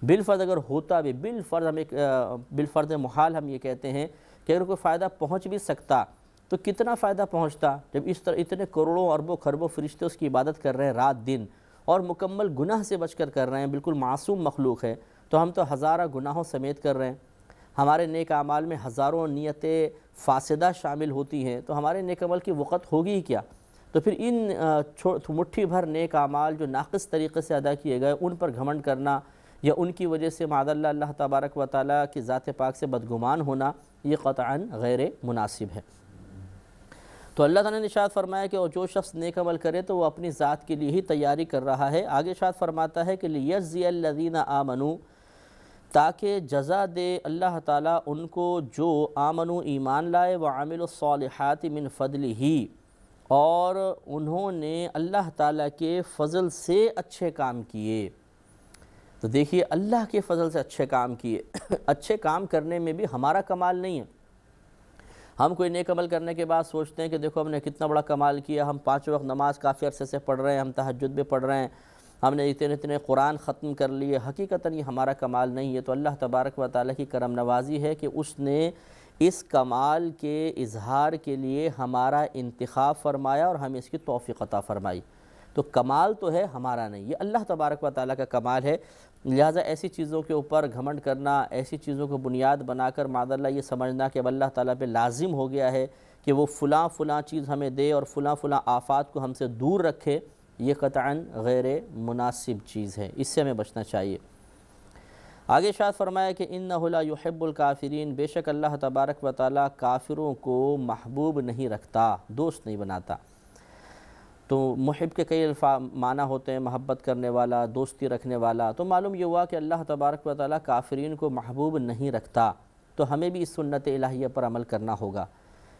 بالفرض اگر ہوتا بھی، بالفرض محال ہم یہ کہتے ہیں کہ اگر کوئی فائدہ پہنچ بھی سکتا تو کتنا فائدہ پہنچتا جب اس طرح اتنے کروڑوں اربوں خربوں فرشتے اس کی عبادت کر رہے ہیں رات دن، اور مکمل گناہ سے بچ کر کر رہے ہیں، بالکل معصوم مخلوق ہے، تو ہم تو ہزارہ گناہوں سمیت کر رہے ہیں، ہمارے نیک اعمال میں ہزاروں نیتیں فاسدہ شامل ہوتی ہیں، تو ہمارے نیک عمل کی وقت ہوگی ہی کیا؟ تو پھر ان مٹھی بھر نیک اعمال جو ناقص طریقے سے ادا کیے گئے ان پر گھمنڈ کرنا، یا ان کی وجہ سے معاذ اللہ تبارک و تعالیٰ کی ذات پاک سے بدگمان ہونا، یہ قطعاً غیر مناسب ہے۔ تو اللہ تعالیٰ نے ارشاد فرمایا کہ جو شخص نیک عمل کرے تو وہ اپنی ذات کے لیے ہی تیاری کر رہا ہے۔ آگے ارشاد فرماتا ہے کہ لِيَجْزِيَ الَّذِينَ آمَنُوا، تاکہ جزا دے اللہ تعالیٰ ان کو جو آمنوا ایمان لائے، وَعَمِلُوا الصَّالِحَاتِ مِن فَضْلِهِ، اور انہوں نے اللہ تعالیٰ کے فضل سے اچھے کام کیے۔ تو دیکھیے اللہ کے فضل سے اچھے کام کیے۔ اچھے کام کرنے میں بھی ہمارا کمال نہیں ہے۔ ہم کوئی نیک عمل کرنے کے بعد سوچتے ہیں کہ دیکھو ہم نے کتنا بڑا کمال کیا، ہم 5 وقت نماز کافی عرصے سے پڑھ رہے ہیں، ہم تہجد بھی پڑھ رہے ہیں، ہم نے اتنے قرآن ختم کر لیے۔ حقیقتاً یہ ہمارا کمال نہیں ہے، تو اللہ تبارک و تعالیٰ کی کرم نوازی ہے کہ اس نے اس کمال کے اظہار کے لیے ہمارا انتخاب فرمایا اور ہمیں اس کی توفیق عطا فرمائی۔ تو کمال تو ہے ہمارا نہیں، یہ اللہ تبارک و تعالیٰ کا کمال ہے۔ لہٰذا ایسی چیزوں کے اوپر گھمنڈ کرنا، ایسی چیزوں کو بنیاد بنا کر معاذ اللہ یہ سمجھنا کہ اب اللہ تعالیٰ پہ لازم ہو گیا ہے کہ وہ فلاں چیز ہمیں دے اور فلاں آفات کو ہم سے دور رکھے، یہ قطعاً غیر مناسب چیز ہے، اس سے ہمیں بچنا چاہیے۔ آگے ارشاد فرمایا کہ اِنَّهُ لَا يُحِبُّ الْكَافِرِينَ، بے شک اللہ تبارک و تعالیٰ کافروں کو محبوب نہیں رکھتا، دوست نہیں بناتا۔ تو محب کے کئی معنی ہوتے ہیں، محبت کرنے والا، دوستی رکھنے والا۔ تو معلوم یہ ہوا کہ اللہ تبارک و تعالیٰ کافرین کو محبوب نہیں رکھتا، تو ہمیں بھی اس سنت الہیہ پر عمل کرنا ہوگا،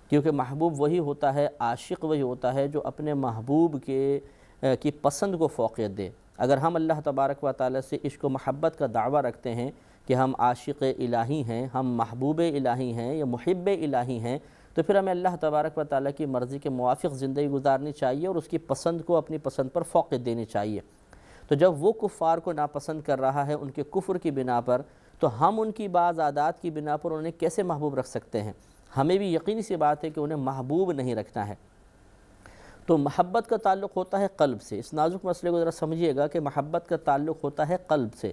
کیونکہ محبوب وہی ہوتا ہے، عاشق وہی ہوتا ہے جو اپنے محبوب کی پسند کو فوقیت دے۔ اگر ہم اللہ تبارک و تعالیٰ سے عشق و محبت کا دعویٰ رکھتے ہیں کہ ہم عاشق الہی ہیں، ہم محبوب الہی ہیں یا محب الہی ہیں، تو پھر ہمیں اللہ تبارک و تعالیٰ کی مرضی کے موافق زندگی گزارنی چاہیے اور اس کی پسند کو اپنی پسند پر فوقیت دینی چاہیے۔ تو جب وہ کفار کو ناپسند کر رہا ہے ان کے کفر کی بنا پر، تو ہم ان کی بعض عادات کی بنا پر انہیں کیسے محبوب رکھ سکتے ہیں؟ ہمیں بھی یقینی سی بات ہے کہ انہیں محبوب نہیں رکھنا ہے۔ تو محبت کا تعلق ہوتا ہے قلب سے۔ اس نازک مسئلے کو ذرا سمجھیے گا کہ محبت کا تعلق ہوتا ہے قلب سے،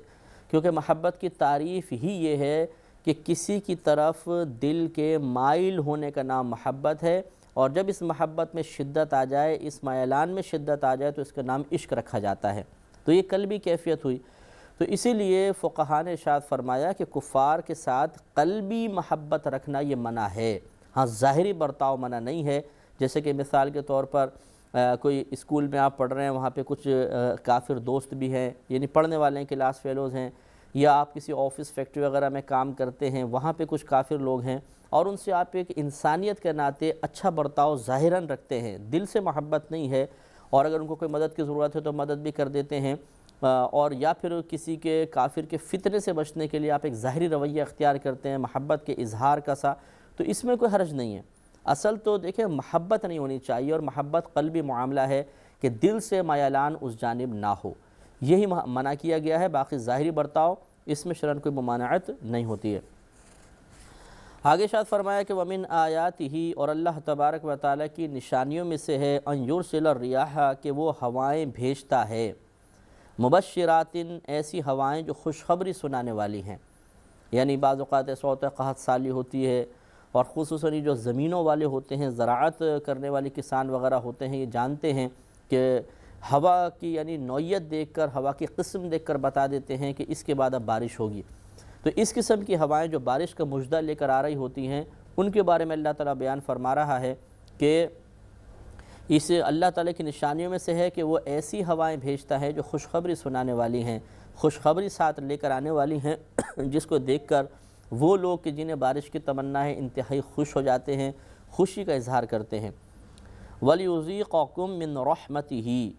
کیونکہ محبت کی تعریف ہی یہ ہے کہ کسی کی طرف دل کے مائل ہونے کا نام محبت ہے، اور جب اس محبت میں شدت آ جائے، اس میلان میں شدت آ جائے تو اس کا نام عشق رکھا جاتا ہے۔ تو یہ قلبی کیفیت ہوئی۔ تو اسی لیے فقہاء نے ارشاد فرمایا کہ کفار کے ساتھ قلبی محبت رکھنا یہ منع ہے، ہاں ظاہری برتاؤ منع نہیں ہے۔ جیسے کہ مثال کے طور پر کوئی اسکول میں آپ پڑھ رہے ہیں، وہاں پہ کچھ کافر دوست بھی ہیں، یعنی پڑھنے والے ہیں، کلاس فیلوز ہیں، یا آپ کسی آفس فیکٹری وغیرہ میں کام کرتے ہیں، وہاں پہ کچھ کافر لوگ ہیں، اور ان سے آپ ایک انسانیت کے ناطے اچھا برتاؤ ظاہراً رکھتے ہیں، دل سے محبت نہیں ہے، اور اگر ان کو کوئی مدد کی ضرورت ہے تو مدد بھی کر دیتے ہیں، اور یا پھر کسی کے کافر کے فتنے سے بچنے کے لیے آپ ایک ظاہری رویہ اختیار کرتے ہیں محبت کے اظہار کا سا، تو اس میں کوئی حرج نہیں ہے۔ اصل تو دیکھیں محبت نہیں ہونی چاہیے، اور محبت قلبی معاملہ ہے کہ دل سے میلان اس جانب نہ ہو، یہی منع کیا گیا ہے۔ باقی ظاہری برتاؤ اس میں شرعاً کوئی ممانعت نہیں ہوتی ہے۔ آگے ارشاد فرمایا کہ وَمِنْ آیَاتِهِ، اور اللہ تبارک و تعالیٰ کی نشانیوں میں سے ہے أَن يُرْسِلَ الرِّيَاحَ، کہ وہ ہوائیں بھیجتا ہے، مبشراتٍ، ایسی ہوائیں جو خوشخبری سنانے والی ہیں۔ یعنی بعض اوقات ایسا ہوتا ہے قحط سالی ہوتی ہے، اور خصوصاً جو زمینوں والے ہوتے ہیں، زراعت کرنے والے کسان وغیرہ ہوتے ہیں، یہ جانتے ہیں کہ ہوا کی یعنی نوعیت دیکھ کر، ہوا کی قسم دیکھ کر بتا دیتے ہیں کہ اس کے بعد اب بارش ہوگی۔ تو اس قسم کی ہوائیں جو بارش کا مژدہ لے کر آ رہی ہوتی ہیں، ان کے بارے میں اللہ تعالیٰ بیان فرما رہا ہے کہ اس اللہ تعالیٰ کی نشانیوں میں سے ہے کہ وہ ایسی ہوائیں بھیجتا ہے جو خوشخبری سنانے والی ہیں، خوشخبری ساتھ لے کر آنے والی ہیں، جس کو دیکھ کر وہ لوگ کہ جنہیں بارش کی تمنا ہے انتہائی خوش ہو جاتے ہیں، خوشی کا اظہار کرتے ہیں۔ وَلِيُذِيقَكُم مِّن رَحْمَتِهِ،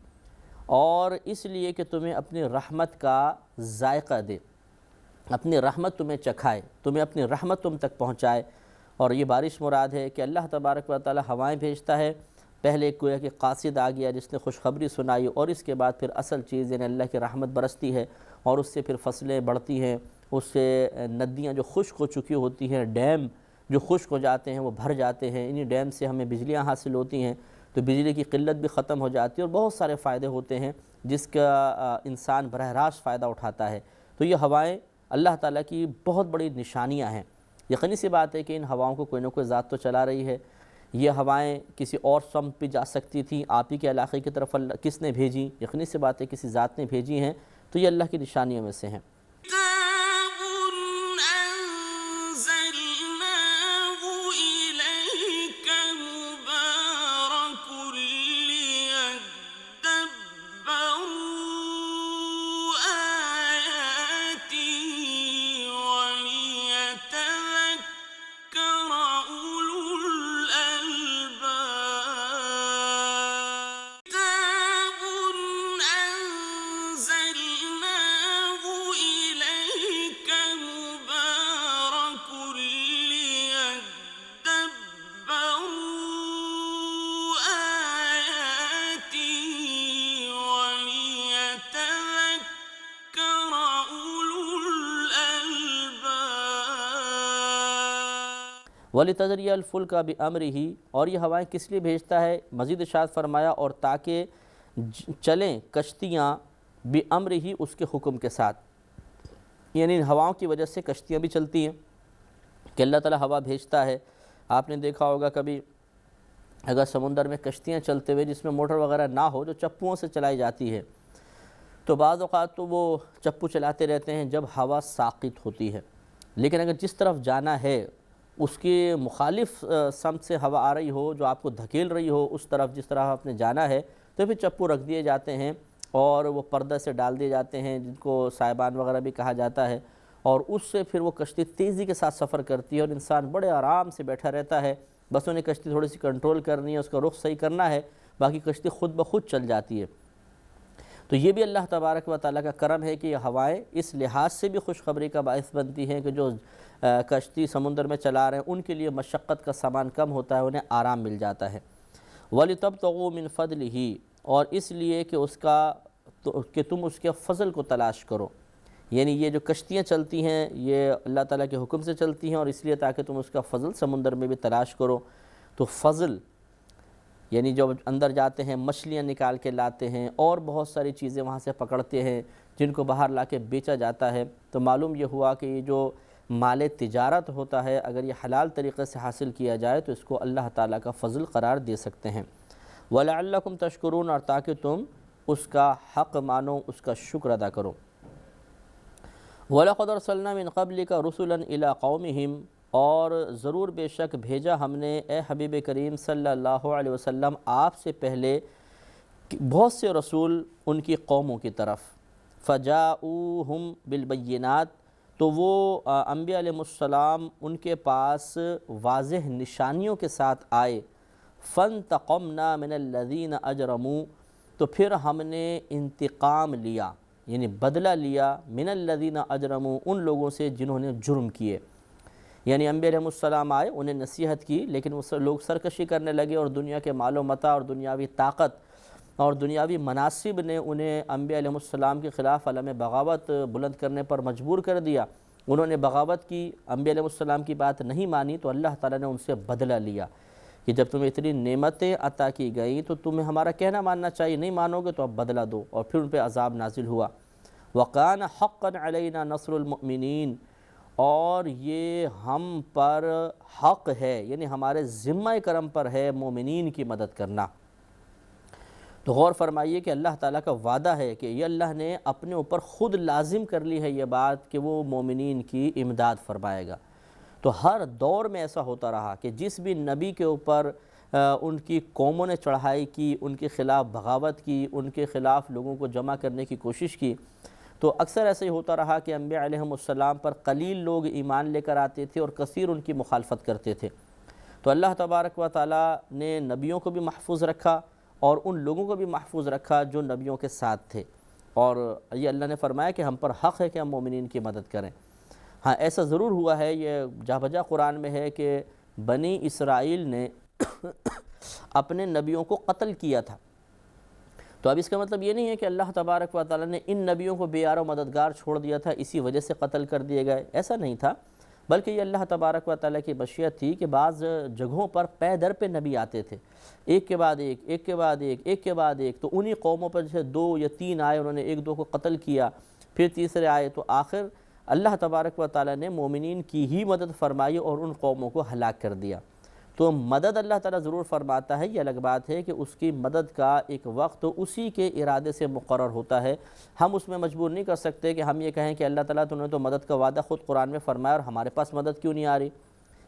اور اس لیے کہ تمہیں اپنی رحمت کا ذائقہ دے، اپنی رحمت تمہیں چکھائے، تمہیں اپنی رحمت تم تک پہنچائے۔ اور یہ بارش مراد ہے کہ اللہ تبارک و تعالیٰ ہوائیں بھیجتا ہے، پہلے گویا کہ قاصد آ گیا جس نے خوشخبری سنائی، اور اس کے بعد پھر اصل چیز یعنی اللہ کی رحمت برستی ہے، اور اس سے پھر فصلیں بڑھتی ہیں، اس سے ندیاں جو خشک ہو چکی ہوتی ہیں، ڈیم جو خشک ہو جاتے ہیں وہ بھر جاتے ہیں، انہی ڈیم سے ہمیں بجلیاں حاصل ہوتی ہیں، تو بجلی کی قلت بھی ختم ہو جاتی ہے، اور بہت سارے فائدے ہوتے ہیں جس کا انسان براہ راست فائدہ اٹھاتا ہے۔ تو یہ ہوائیں اللہ تعالیٰ کی بہت بڑی نشانیاں ہیں۔ یقینی سی بات ہے کہ ان ہواؤں کو کوئی نہ کوئی ذات تو چلا رہی ہے۔ یہ ہوائیں کسی اور سمت پہ جا سکتی تھیں، آپ ہی کے علاقے کی طرف کس نے بھیجی؟ یقینی سی بات ہے کسی ذات نے بھیجی ہیں، تو یہ اللہ کی نشانیوں میں سے ہیں۔ وَلِتَجْرِيَ الْفُلْكَ بِأَمْرِهِ، اور یہ ہوائیں کس لیے بھیجتا ہے؟ مزید ارشاد فرمایا اور تاکہ چلیں کشتیاں بِأَمْرِهِ، اس کے حکم کے ساتھ، یعنی ان ہواؤں کی وجہ سے کشتیاں بھی چلتی ہیں کہ اللہ تعالیٰ ہوا بھیجتا ہے۔ آپ نے دیکھا ہوگا کبھی اگر سمندر میں کشتیاں چلتے ہوئے جس میں موٹر وغیرہ نہ ہو، جو چپوؤں سے چلائی جاتی ہے، تو بعض اوقات تو وہ چپو چلاتے رہتے ہیں جب ہوا ساقط ہوتی ہے، لیکن اگر جس طرف جانا ہے اس کے مخالف سمت سے ہوا آ رہی ہو جو آپ کو دھکیل رہی ہو اس طرف جس طرح آپ نے جانا ہے، تو پھر چپو رکھ دیے جاتے ہیں اور وہ پردہ سے ڈال دیے جاتے ہیں، جن کو سائبان وغیرہ بھی کہا جاتا ہے، اور اس سے پھر وہ کشتی تیزی کے ساتھ سفر کرتی ہے اور انسان بڑے آرام سے بیٹھا رہتا ہے، بس انہیں کشتی تھوڑی سی کنٹرول کرنی ہے، اس کا رخ صحیح کرنا ہے، باقی کشتی خود بخود چل جاتی ہے۔ تو یہ بھی اللہ تبارک و تعالیٰ کا کرم ہے کہ یہ ہوائیں اس لحاظ سے بھی خوشخبری کا باعث بنتی ہیں کہ جو کشتی سمندر میں چلا رہے ہیں ان کے لیے مشقت کا سامان کم ہوتا ہے، انہیں آرام مل جاتا ہے۔ وَلِتَبْتَغُوا مِنْ فَضْلِهِ، اور اس لیے کہ تم اس کے فضل کو تلاش کرو، یعنی یہ جو کشتیاں چلتی ہیں یہ اللہ تعالیٰ کے حکم سے چلتی ہیں، اور اس لیے تاکہ تم اس کا فضل سمندر میں بھی تلاش کرو۔ تو فضل یعنی جب اندر جاتے ہیں مچھلیاں نکال کے لاتے ہیں اور بہت ساری چیزیں وہاں سے پکڑتے ہیں جن کو باہر لا کے بیچا جاتا ہے، تو معلوم یہ ہوا کہ یہ جو مال تجارت ہوتا ہے اگر یہ حلال طریقے سے حاصل کیا جائے تو اس کو اللہ تعالیٰ کا فضل قرار دے سکتے ہیں۔ وَلَعَلَّكُمْ تَشْكُرُونَ، اور تاکہ تم اس کا حق مانو، اس کا شکر ادا کرو۔ وَلَقَدْ أَرْسَلْنَا مِنْ قَبْلِكَ رُسُلًا إِلَىٰ قَوْمِهِمْ، اور ضرور بے شک بھیجا ہم نے اے حبیب کریم صلی اللہ علیہ وسلم آپ سے پہلے بہت سے رسول ان کی قوموں کی طرف۔ فَجَاءُوهُمْ بِالْبَيِّنَاتِ، تو وہ انبیاء علیہ السلام ان کے پاس واضح نشانیوں کے ساتھ آئے۔ فَانْتَقَمْنَا مِنَ الَّذِينَ أَجْرَمُوا، تو پھر ہم نے انتقام لیا یعنی بدلہ لیا، من الذین اجرموا، ان لوگوں سے جنہوں نے جرم کیے۔ یعنی انبیاء علیہ السلام آئے، انہیں نصیحت کی، لیکن وہ لوگ سرکشی کرنے لگے اور دنیا کے مال و متاع اور دنیاوی طاقت اور دنیاوی مناصب نے انہیں انبیاء علیہ السلام کے خلاف علم بغاوت بلند کرنے پر مجبور کر دیا۔ انہوں نے بغاوت کی، انبیاء علیہ السلام کی بات نہیں مانی، تو اللہ تعالیٰ نے ان سے بدلہ لیا کہ جب تمہیں اتنی نعمتیں عطا کی گئیں تو تمہیں ہمارا کہنا ماننا چاہیے، نہیں مانو گے تو اب بدلہ دو، اور پھر ان پہ عذاب نازل ہوا۔ وَقَانَ حَقًّا عَلَيْنَا نَصْرُ الْمُؤْمِنِينَ، اور یہ ہم پر حق ہے یعنی ہمارے ذمہ کرم پر ہے مومنین کی مدد کرنا۔ تو غور فرمائیے کہ اللہ تعالیٰ کا وعدہ ہے کہ یہ اللہ نے اپنے اوپر خود لازم کر لی ہے یہ بات کہ وہ مومنین کی امداد فرمائے گا۔ تو ہر دور میں ایسا ہوتا رہا کہ جس بھی نبی کے اوپر ان کی قوموں نے چڑھائی کی، ان کے خلاف بغاوت کی، ان کے خلاف لوگوں کو جمع کرنے کی کوشش کی، تو اکثر ایسے ہی ہوتا رہا کہ انبیاء علیہ السلام پر قلیل لوگ ایمان لے کر آتے تھے اور کثیر ان کی مخالفت کرتے تھے۔ تو اللہ تبارک و تعالیٰ نے نبیوں کو بھی محفوظ رکھا اور ان لوگوں کو بھی محفوظ رکھا جو نبیوں کے ساتھ تھے، اور یہ اللہ نے فرمایا کہ ہم پر حق ہے کہ ہم مومنین کی مدد کریں۔ ہاں ایسا ضرور ہوا ہے، یہ جا بجا قرآن میں ہے کہ بنی اسرائیل نے اپنے نبیوں کو قتل کیا تھا۔ تو اب اس کا مطلب یہ نہیں ہے کہ اللہ تبارک و تعالیٰ نے ان نبیوں کو بے یار و مددگار چھوڑ دیا تھا اسی وجہ سے قتل کر دیے گئے، ایسا نہیں تھا، بلکہ یہ اللہ تبارک و تعالیٰ کی مشیت تھی کہ بعض جگہوں پر پے در پہ نبی آتے تھے، ایک کے بعد ایک، ایک کے بعد ایک، ایک کے بعد ایک، تو انہی قوموں پر جیسے 2 یا 3 آئے، انہوں نے 1-2 کو قتل کیا، پھر تیسرے آئے، تو آخر اللہ تبارک و تعالیٰ نے مومنین کی ہی مدد فرمائی اور ان قوموں کو ہلاک کر دیا۔ تو مدد اللہ تعالیٰ ضرور فرماتا ہے، یہ الگ بات ہے کہ اس کی مدد کا ایک وقت اسی کے ارادے سے مقرر ہوتا ہے، ہم اس میں مجبور نہیں کر سکتے کہ ہم یہ کہیں کہ اللہ تعالیٰ تو نے تو مدد کا وعدہ خود قرآن میں فرمایا اور ہمارے پاس مدد کیوں نہیں آ رہی۔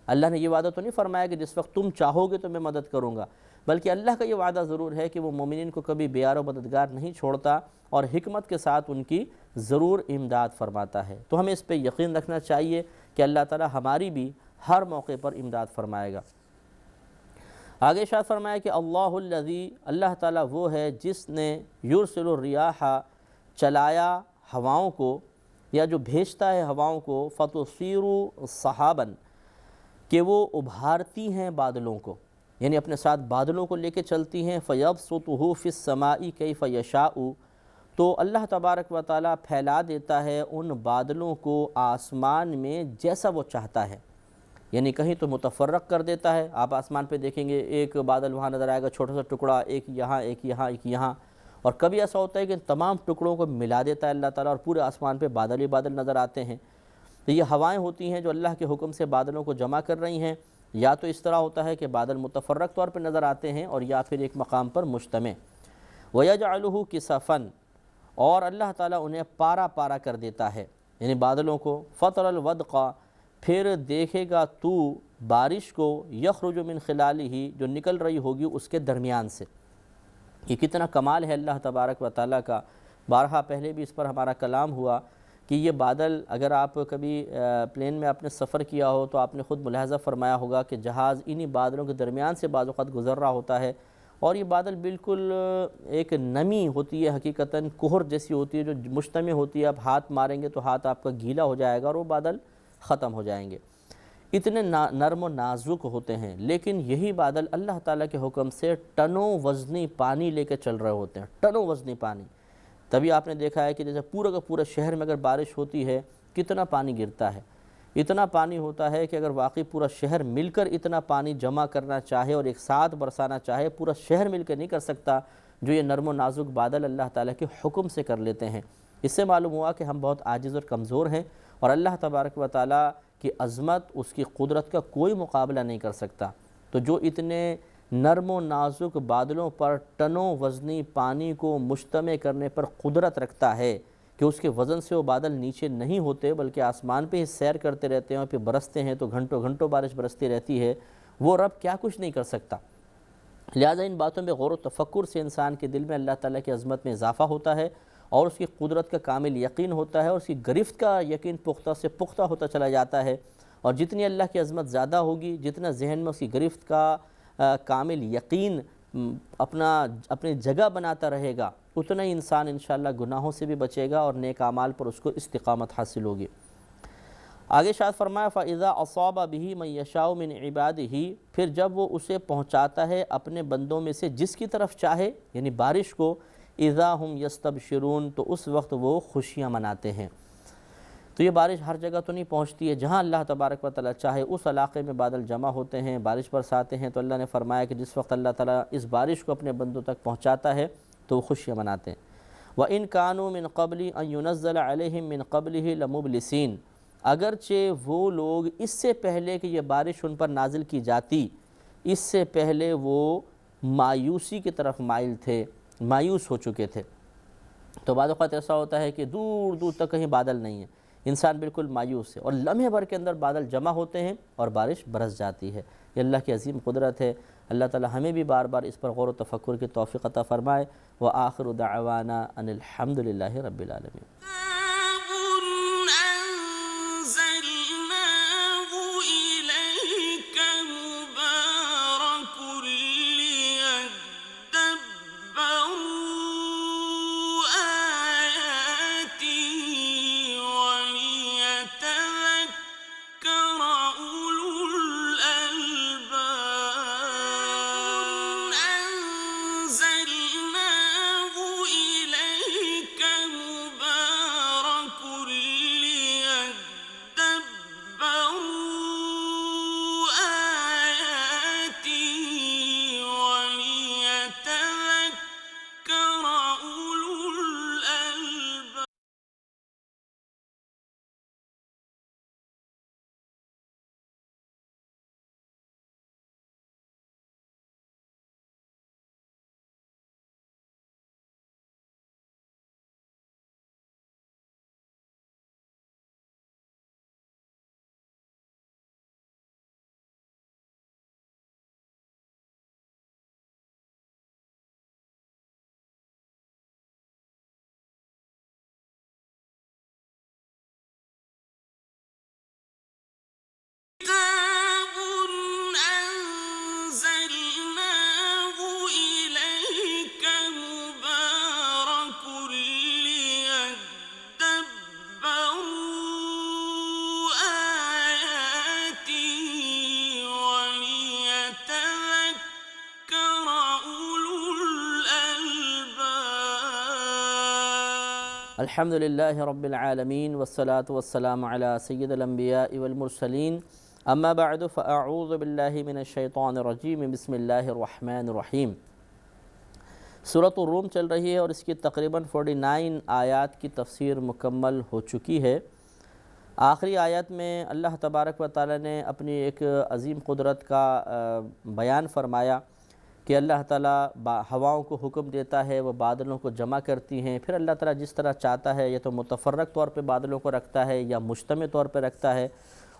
اللہ نے یہ وعدہ تو نہیں فرمایا کہ جس وقت تم چاہو گے تو میں مدد کروں گا، بلکہ اللہ کا یہ وعدہ ضرور ہے کہ وہ مومنین کو کبھی بے یار و مددگار نہیں چھوڑتا اور حکمت کے ساتھ ان کی ضرور امداد فرماتا ہے۔ تو ہمیں اس پہ یقین رکھنا چاہیے کہ اللہ تعالیٰ ہماری بھی ہر موقع پر امداد فرمائے گا۔ آگے ارشاد فرمایا کہ اللہ الذی، اللہ تعالیٰ وہ ہے جس نے یرسل الریاح، چلایا ہواؤں کو یا جو بھیجتا ہے ہواؤں کو، فتصیر سحاباً، کہ وہ ابھارتی ہیں بادلوں کو، یعنی اپنے ساتھ بادلوں کو لے کے چلتی ہیں، فیبسطہ فی السماء کیف یشاء، تو اللہ تبارک و تعالیٰ پھیلا دیتا ہے ان بادلوں کو آسمان میں جیسا وہ چاہتا ہے، یعنی کہیں تو متفرق کر دیتا ہے، آپ آسمان پہ دیکھیں گے ایک بادل وہاں نظر آئے گا چھوٹا سا ٹکڑا، ایک یہاں ایک یہاں ایک یہاں، اور کبھی ایسا ہوتا ہے کہ تمام ٹکڑوں کو ملا دیتا ہے اللہ تعالیٰ اور پورے آسمان پہ بادل ہی بادل نظر آتے ہیں۔ تو یہ ہوائیں ہوتی ہیں جو اللہ کے حکم سے بادلوں کو جمع کر رہی ہیں، یا تو اس طرح ہوتا ہے کہ بادل متفرق طور پہ نظر آتے ہیں اور یا پھر ایک مقام پر مجتمع۔ وَيَجْعَلُهُ كِسَفًا، اور اللہ تعالیٰ انہیں پارا پارا کر دیتا ہے، یعنی بادلوں کو، فَطَرَ الْوَدْقَ، پھر دیکھے گا تو بارش کو، یخرج من خلالہ، جو نکل رہی ہوگی اس کے درمیان سے۔ یہ کتنا کمال ہے اللہ تبارک و تعالیٰ کا۔ بارہا پہلے بھی اس پر ہمارا کلام ہوا کہ یہ بادل، اگر آپ کبھی پلین میں آپ نے سفر کیا ہو تو آپ نے خود ملاحظہ فرمایا ہوگا کہ جہاز انہی بادلوں کے درمیان سے بعض اوقات گزر رہا ہوتا ہے، اور یہ بادل بالکل ایک نمی ہوتی ہے، حقیقتاً کہر جیسی ہوتی ہے جو مجتمع ہوتی ہے، آپ ہاتھ ماریں گے تو ہاتھ آپ کا گیلا ہو جائے گا اور وہ بادل ختم ہو جائیں گے، اتنے نرم و نازک ہوتے ہیں۔ لیکن یہی بادل اللہ تعالیٰ کے حکم سے ٹنوں وزنی پانی لے کے چل رہے ہوتے ہیں، ٹنوں وزنی پانی۔ تبھی آپ نے دیکھا ہے کہ جیسے پورا کا پورا شہر میں اگر بارش ہوتی ہے کتنا پانی گرتا ہے، اتنا پانی ہوتا ہے کہ اگر واقعی پورا شہر مل کر اتنا پانی جمع کرنا چاہے اور ایک ساتھ برسانا چاہے، پورا شہر مل کر نہیں کر سکتا جو یہ نرم و نازک بادل اللہ تعالیٰ کے حکم سے کر لیتے ہیں۔ اس سے معلوم ہوا کہ ہم بہت عاجز اور کمزور ہیں، اور اللہ تبارک و تعالیٰ کی عظمت، اس کی قدرت کا کوئی مقابلہ نہیں کر سکتا۔ تو جو اتنے نرم و نازک بادلوں پر ٹنوں وزنی پانی کو مجتمع کرنے پر قدرت رکھتا ہے کہ اس کے وزن سے وہ بادل نیچے نہیں ہوتے بلکہ آسمان پہ ہی سیر کرتے رہتے ہیں اور پھر برستے ہیں تو گھنٹوں گھنٹوں بارش برستی رہتی ہے، وہ رب کیا کچھ نہیں کر سکتا۔ لہٰذا ان باتوں میں غور و تفکر سے انسان کے دل میں اللہ تعالیٰ کی عظمت میں اضافہ ہوتا ہے اور اس کی قدرت کا کامل یقین ہوتا ہے، اور اس کی گرفت کا یقین پختہ سے پختہ ہوتا چلا جاتا ہے، اور جتنی اللہ کی عظمت زیادہ ہوگی، جتنا ذہن میں اس کی گرفت کا کامل یقین اپنی جگہ بناتا رہے گا، اتنا ہی انسان انشاءاللہ گناہوں سے بھی بچے گا اور نیک اعمال پر اس کو استقامت حاصل ہوگی۔ آگے شاید فرمایا فَإِذَا أَصَابَ بِهِ مَن يَشَاءُ مِنْ عِبَادِهِ، پھر جب وہ اسے پہنچاتا ہے اپنے بندوں میں سے جس کی طرف چاہے، یعنی بارش کو، اِذَا هُمْ يَسْتَبْشِرُونَ، تو اس وقت وہ خوشیاں مناتے ہیں۔ تو یہ بارش ہر جگہ تو نہیں پہنچتی ہے، جہاں اللہ تبارک و تعالیٰ چاہے اس علاقے میں بادل جمع ہوتے ہیں، بارش برساتے ہیں، تو اللہ نے فرمایا کہ جس وقت اللہ تعالیٰ اس بارش کو اپنے بندوں تک پہنچاتا ہے تو وہ خوشیاں مناتے ہیں۔ وَإِن كَانُوا مِن قَبْلِ أَن يُنَزَّلَ عَلَيْهِم مِّن قَبْلِهِ لَمُبْلِسِينَ، اگرچہ وہ لوگ اس سے پہلے کہ یہ بارش ان پر نازل کی جاتی، اس سے پہلے وہ مایوسی کی طرف مائل تھے، مایوس ہو چکے تھے۔ تو بعض اوقات ایسا ہوتا ہے کہ دور دور تک کہیں بادل نہیں ہے، انسان بالکل مایوس ہے، اور لمحے بھر کے اندر بادل جمع ہوتے ہیں اور بارش برس جاتی ہے۔ یہ اللہ کی عظیم قدرت ہے۔ اللہ تعالی ہمیں بھی بار بار اس پر غور و تفکر کی توفیق عطا فرمائے۔ وآخر دعوانا ان الحمد للہ رب العالمین۔ الحمد للہ رب العالمین والصلاة والسلام علی سید الانبیاء والمرسلین اما بعد فاعوذ باللہ من الشیطان الرجیم بسم اللہ الرحمن الرحیم۔ سورۃ الروم چل رہی ہے اور اس کی تقریباً 49 آیات کی تفسیر مکمل ہو چکی ہے۔ آخری آیت میں اللہ تبارک و تعالی نے اپنی ایک عظیم قدرت کا بیان فرمایا کہ اللہ تعالیٰ ہواؤں کو حکم دیتا ہے، وہ بادلوں کو جمع کرتی ہیں، پھر اللہ تعالیٰ جس طرح چاہتا ہے یا تو متفرق طور پہ بادلوں کو رکھتا ہے یا مجتمع طور پہ رکھتا ہے،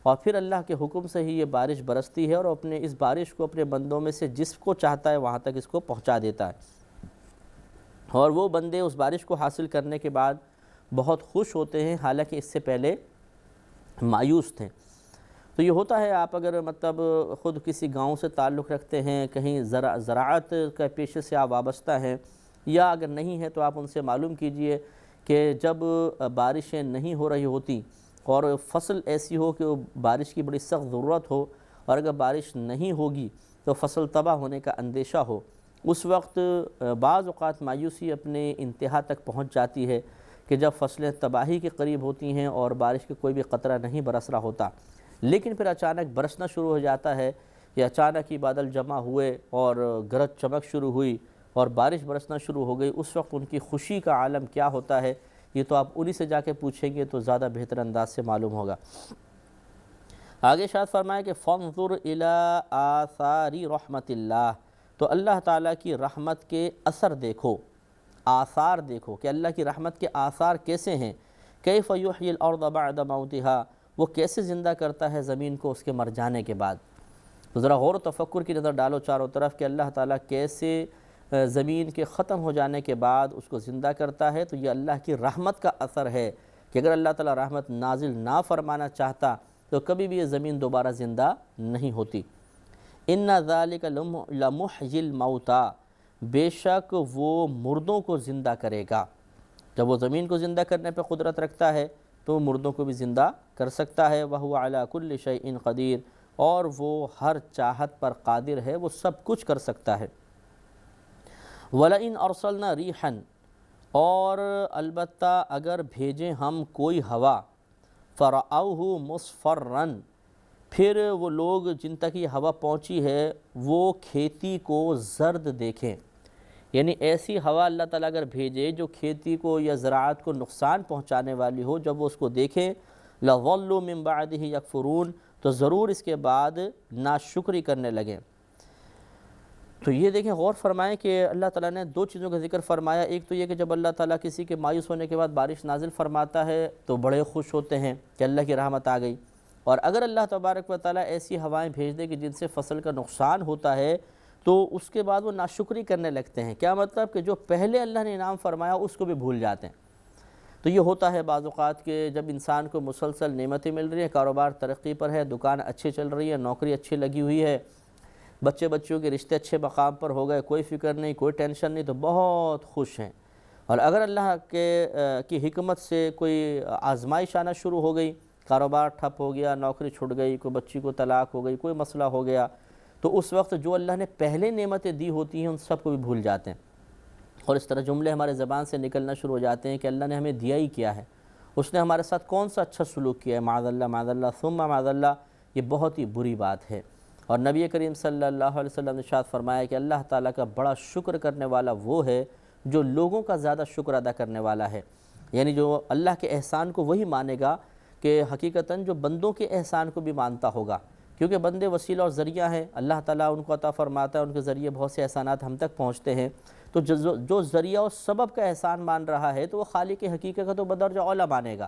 اور پھر اللہ کے حکم سے ہی یہ بارش برستی ہے اور اپنے اس بارش کو اپنے بندوں میں سے جس کو چاہتا ہے وہاں تک اس کو پہنچا دیتا ہے، اور وہ بندے اس بارش کو حاصل کرنے کے بعد بہت خوش ہوتے ہیں، حالانکہ اس سے پہلے مایوس تھے۔ تو یہ ہوتا ہے، آپ اگر مطلب خود کسی گاؤں سے تعلق رکھتے ہیں، کہیں زراعت کا پیشے سے آپ وابستہ ہیں، یا اگر نہیں ہے تو آپ ان سے معلوم کیجئے کہ جب بارشیں نہیں ہو رہی ہوتی اور فصل ایسی ہو کہ وہ بارش کی بڑی سخت ضرورت ہو، اور اگر بارش نہیں ہوگی تو فصل تباہ ہونے کا اندیشہ ہو، اس وقت بعض اوقات مایوسی اپنے انتہا تک پہنچ جاتی ہے کہ جب فصلیں تباہی کے قریب ہوتی ہیں اور بارش کا کوئی بھی قطرہ نہیں برس رہا ہوتا، لیکن پھر اچانک برسنا شروع ہو جاتا ہے، یا اچانک ہی بادل جمع ہوئے اور گرج چمک شروع ہوئی اور بارش برسنا شروع ہو گئی، اس وقت ان کی خوشی کا عالم کیا ہوتا ہے، یہ تو آپ انہی سے جا کے پوچھیں گے تو زیادہ بہتر انداز سے معلوم ہوگا۔ آگے ارشاد فرمایا کہ فانظر الی آثار رحمت اللہ، تو اللہ تعالیٰ کی رحمت کے اثر دیکھو، آثار دیکھو کہ اللہ کی رحمت کے آثار کیسے ہیں۔ کیف یحیی الارض بعد موتہا، وہ کیسے زندہ کرتا ہے زمین کو اس کے مر جانے کے بعد۔ تو ذرا غور و تفکر کی نظر ڈالو چاروں طرف کہ اللہ تعالیٰ کیسے زمین کے ختم ہو جانے کے بعد اس کو زندہ کرتا ہے، تو یہ اللہ کی رحمت کا اثر ہے کہ اگر اللہ تعالیٰ رحمت نازل نہ فرمانا چاہتا تو کبھی بھی یہ زمین دوبارہ زندہ نہیں ہوتی۔ ان ذالک لمحیی الموتیٰ، بے شک وہ مردوں کو زندہ کرے گا۔ جب وہ زمین کو زندہ کرنے پہ قدرت رکھتا ہے تو وہ مردوں کو بھی زندہ کر سکتا ہے۔ وَهُوَ عَلَى كُلِّ شَيْءٍ قَدِيرٌ، اور وہ ہر چاہت پر قادر ہے، وہ سب کچھ کر سکتا ہے۔ وَلَئِنْ أَرْسَلْنَا رِيحًا، اور البتہ اگر بھیجیں ہم کوئی ہوا، فَرَأَوْهُ مُصْفَرًّا، پھر وہ لوگ جن تک یہ ہوا پہنچی ہے وہ کھیتی کو زرد دیکھیں، یعنی ایسی ہوا اللہ تعالیٰ اگر بھیجے جو کھیتی کو یا زراعت کو نقصان پہنچانے والی ہو، جب وہ اس کو دیکھیں لَظَلُّوا مِن بَعْدِهِ يَكْفُرُونَ، تو ضرور اس کے بعد ناشکری کرنے لگیں۔ تو یہ دیکھیں، غور فرمائیں کہ اللہ تعالیٰ نے دو چیزوں کا ذکر فرمایا۔ ایک تو یہ کہ جب اللہ تعالیٰ کسی کے مایوس ہونے کے بعد بارش نازل فرماتا ہے تو بڑے خوش ہوتے ہیں کہ اللہ کی رحمت آ گئی، اور اگر اللہ تبارک و تعالیٰ ایسی ہوائیں بھیج دے کہ جن سے فصل کا نقصان ہوتا ہے تو اس کے بعد وہ ناشکری کرنے لگتے ہیں۔ کیا مطلب کہ جو پہلے اللہ نے انعام فرمایا اس کو بھی بھول جاتے ہیں۔ تو یہ ہوتا ہے بعض اوقات کہ جب انسان کو مسلسل نعمتیں مل رہی ہیں، کاروبار ترقی پر ہے، دکان اچھی چل رہی ہے، نوکری اچھی لگی ہوئی ہے، بچوں کے رشتے اچھے مقام پر ہو گئے، کوئی فکر نہیں، کوئی ٹینشن نہیں، تو بہت خوش ہیں۔ اور اگر اللہ کی حکمت سے کوئی آزمائش آنا شروع ہو گئی، کاروبار ٹھپ ہو گیا، نوکری چھوٹ گئی، کوئی بچی کو طلاق ہو گئی، کوئی مسئلہ ہو گیا، تو اس وقت جو اللہ نے پہلے نعمتیں دی ہوتی ہیں ان سب کو بھی بھول جاتے ہیں، اور اس طرح جملے ہمارے زبان سے نکلنا شروع ہو جاتے ہیں کہ اللہ نے ہمیں دیا ہی کیا ہے، اس نے ہمارے ساتھ کون سا اچھا سلوک کیا ہے، معاذ اللہ معاذ اللہ ثم معاذ اللہ، یہ بہت ہی بری بات ہے۔ اور نبی کریم صلی اللہ علیہ وسلم نے ارشاد فرمایا کہ اللہ تعالیٰ کا بڑا شکر کرنے والا وہ ہے جو لوگوں کا زیادہ شکر ادا کرنے والا ہے، یعنی جو اللہ کے احسان کو وہی مانے گا کہ حقیقتاً جو بندوں کے احسان کو بھی مانتا ہوگا، کیونکہ بندے وسیلہ اور ذریعہ ہیں، اللہ تعالیٰ ان کو عطا فرماتا ہے، ان کے ذریعے بہت سے احسانات ہم تک پہنچتے ہیں، تو جو ذریعہ اور سبب کا احسان مان رہا ہے تو وہ خالق حقیقت کا تو بدرجہ اولیٰ مانے گا۔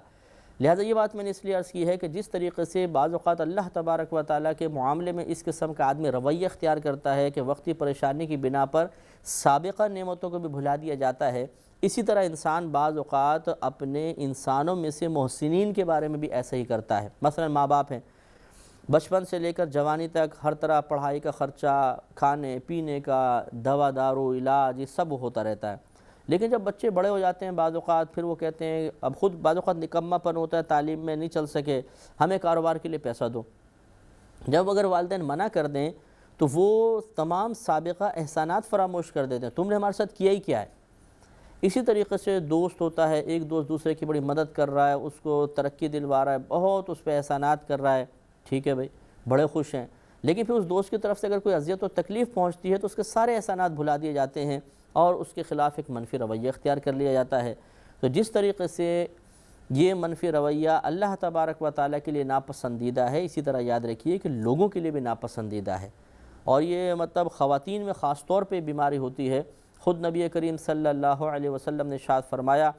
لہٰذا یہ بات میں نے اس لیے عرض کی ہے کہ جس طریقے سے بعض اوقات اللہ تبارک و تعالیٰ کے معاملے میں اس قسم کا آدمی رویہ اختیار کرتا ہے کہ وقتی پریشانی کی بنا پر سابقہ نعمتوں کو بھی بھلا دیا جاتا ہے، اسی طرح انسان بعض اوقات اپنے انسانوں میں سے محسنین کے بارے میں بھی ایسا ہی کرتا ہے۔ مثلا ماں باپ ہیں، بچپن سے لے کر جوانی تک ہر طرح پڑھائی کا خرچہ، کھانے پینے کا، دوا دارو، علاج، یہ سب ہوتا رہتا ہے، لیکن جب بچے بڑے ہو جاتے ہیں بعض اوقات پھر وہ کہتے ہیں، اب خود بعض اوقات نکما پن ہوتا ہے، تعلیم میں نہیں چل سکے، ہمیں کاروبار کے لیے پیسہ دو۔ جب اگر والدین منع کر دیں تو وہ تمام سابقہ احسانات فراموش کر دیتے ہیں، تم نے ہمارے ساتھ کیا ہی کیا ہے۔ اسی طریقے سے دوست ہوتا ہے، ایک دوست دوسرے کی بڑی مدد کر رہا ہے، اس کو ترقی دلوا رہا ہے، بہت اس پہ احسانات کر رہا ہے، ٹھیک ہے بھائی، بڑے خوش ہیں، لیکن پھر اس دوست کی طرف سے اگر کوئی اذیت و تکلیف پہنچتی ہے تو اس کے سارے احسانات بھلا دیے جاتے ہیں اور اس کے خلاف ایک منفی رویہ اختیار کر لیا جاتا ہے۔ تو جس طریقے سے یہ منفی رویہ اللہ تبارک و تعالیٰ کے لیے ناپسندیدہ ہے، اسی طرح یاد رکھیے کہ لوگوں کے لیے بھی ناپسندیدہ ہے، اور یہ مطلب خواتین میں خاص طور پہ بیماری ہوتی ہے۔ خود نبی کریم صلی اللہ علیہ وسلم نے ارشاد فرمایا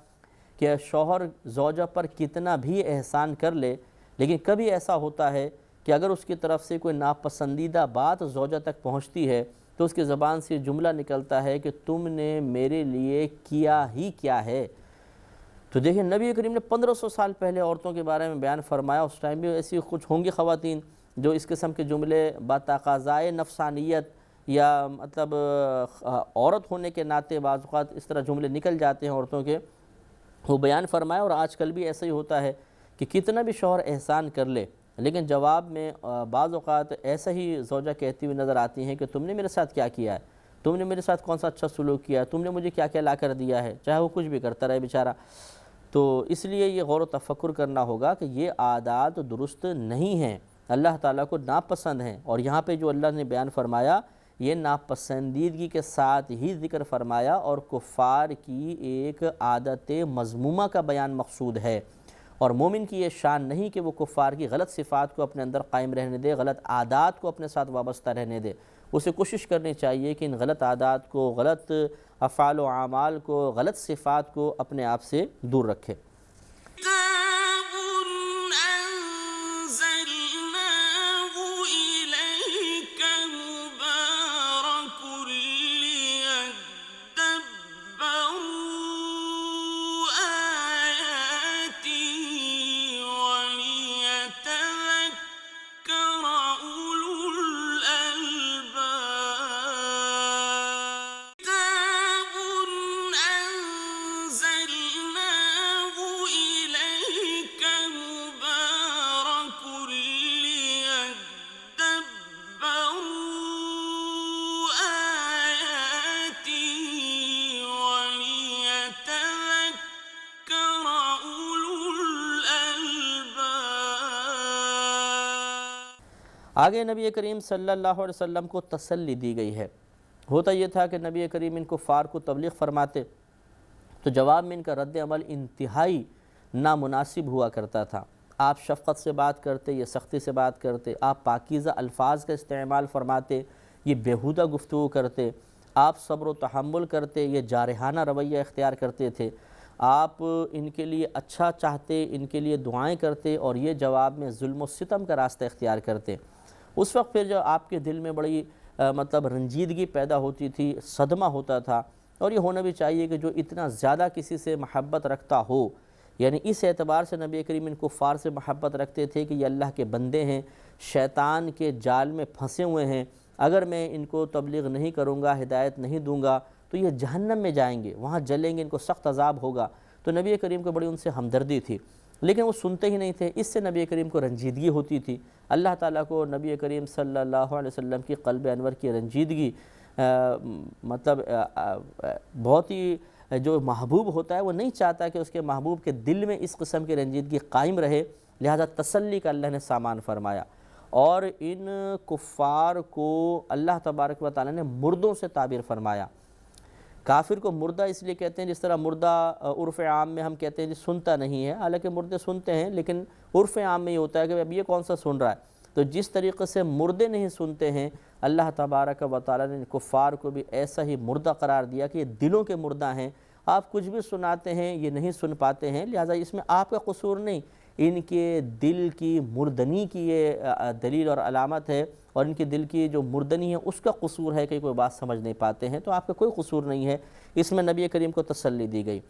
کہ شوہر زوجہ پر کتنا بھی احسان کر لے، لیکن کبھی ایسا ہوتا ہے کہ اگر اس کی طرف سے کوئی ناپسندیدہ بات زوجہ تک پہنچتی ہے تو اس کی زبان سے جملہ نکلتا ہے کہ تم نے میرے لیے کیا ہی کیا ہے۔ تو دیکھیں نبی کریم نے 1500 سال پہلے عورتوں کے بارے میں بیان فرمایا، اس ٹائم بھی ایسی کچھ ہوں گی خواتین جو اس قسم کے جملے بتقاضائے نفسانیت یا مطلب عورت ہونے کے ناطے بعض اوقات اس طرح جملے نکل جاتے ہیں عورتوں کے، وہ بیان فرمایا۔ اور آج کل بھی ایسا ہی ہوتا ہے کہ کتنا بھی شوہر احسان کر لے لیکن جواب میں بعض اوقات ایسا ہی زوجہ کہتی ہوئی نظر آتی ہیں کہ تم نے میرے ساتھ کیا کیا ہے، تم نے میرے ساتھ کون سا اچھا سلوک کیا ہے، تم نے مجھے کیا کیا لا کر دیا ہے، چاہے وہ کچھ بھی کرتا رہے بیچارہ۔ تو اس لیے یہ غور و تفکر کرنا ہوگا کہ یہ عادات درست نہیں ہیں، اللہ تعالیٰ کو ناپسند ہیں، اور یہاں پہ جو اللہ نے بیان فرمایا یہ ناپسندیدگی کے ساتھ ہی ذکر فرمایا، اور کفار کی ایک عادت مذمومہ کا بیان مقصود ہے، اور مومن کی یہ شان نہیں کہ وہ کفار کی غلط صفات کو اپنے اندر قائم رہنے دے، غلط عادات کو اپنے ساتھ وابستہ رہنے دے۔ اسے کوشش کرنی چاہیے کہ ان غلط عادات کو، غلط افعال و اعمال کو، غلط صفات کو اپنے آپ سے دور رکھے۔ آگے نبی کریم صلی اللہ علیہ وسلم کو تسلی دی گئی ہے۔ ہوتا یہ تھا کہ نبی کریم ان کفار کو تبلیغ فرماتے تو جواب میں ان کا رد عمل انتہائی نامناسب ہوا کرتا تھا۔ آپ شفقت سے بات کرتے، یہ سختی سے بات کرتے، آپ پاکیزہ الفاظ کا استعمال فرماتے، یہ بیہودہ گفتگو کرتے، آپ صبر و تحمل کرتے، یہ جارحانہ رویہ اختیار کرتے تھے، آپ ان کے لیے اچھا چاہتے، ان کے لیے دعائیں کرتے، اور یہ جواب میں ظلم و ستم کا راستہ اختیار کرتے۔ اس وقت پھر جو آپ کے دل میں بڑی مطلب رنجیدگی پیدا ہوتی تھی، صدمہ ہوتا تھا، اور یہ ہونا بھی چاہیے کہ جو اتنا زیادہ کسی سے محبت رکھتا ہو، یعنی اس اعتبار سے نبی کریم ان کفار سے محبت رکھتے تھے کہ یہ اللہ کے بندے ہیں، شیطان کے جال میں پھنسے ہوئے ہیں، اگر میں ان کو تبلیغ نہیں کروں گا، ہدایت نہیں دوں گا تو یہ جہنم میں جائیں گے، وہاں جلیں گے، ان کو سخت عذاب ہوگا۔ تو نبی کریم کو بڑی ان سے ہمدردی تھی، لیکن وہ سنتے ہی نہیں تھے، اس سے نبی کریم کو رنجیدگی ہوتی تھی۔ اللہ تعالیٰ کو نبی کریم صلی اللہ علیہ وسلم کی قلب انور کی رنجیدگی مطلب بہت ہی جو محبوب ہوتا ہے وہ نہیں چاہتا کہ اس کے محبوب کے دل میں اس قسم کی رنجیدگی قائم رہے، لہذا تسلی کا اللہ نے سامان فرمایا، اور ان کفار کو اللہ تبارک و تعالیٰ نے مردوں سے تعبیر فرمایا۔ کافر کو مردہ اس لیے کہتے ہیں، جس طرح مردہ عرف عام میں ہم کہتے ہیں جی سنتا نہیں ہے، حالانکہ مردے سنتے ہیں، لیکن عرف عام میں یہ ہوتا ہے کہ اب یہ کون سا سن رہا ہے۔ تو جس طریقے سے مردے نہیں سنتے ہیں، اللہ تبارک و تعالیٰ نے کفار کو بھی ایسا ہی مردہ قرار دیا کہ یہ دلوں کے مردہ ہیں، آپ کچھ بھی سناتے ہیں یہ نہیں سن پاتے ہیں، لہٰذا اس میں آپ کا قصور نہیں، ان کے دل کی مردنی کی یہ دلیل اور علامت ہے، اور ان کے دل کی جو مردنی ہے اس کا قصور ہے کہ کوئی بات سمجھ نہیں پاتے ہیں، تو آپ کا کوئی قصور نہیں ہے، اس میں نبی کریم کو تسلی دی گئی۔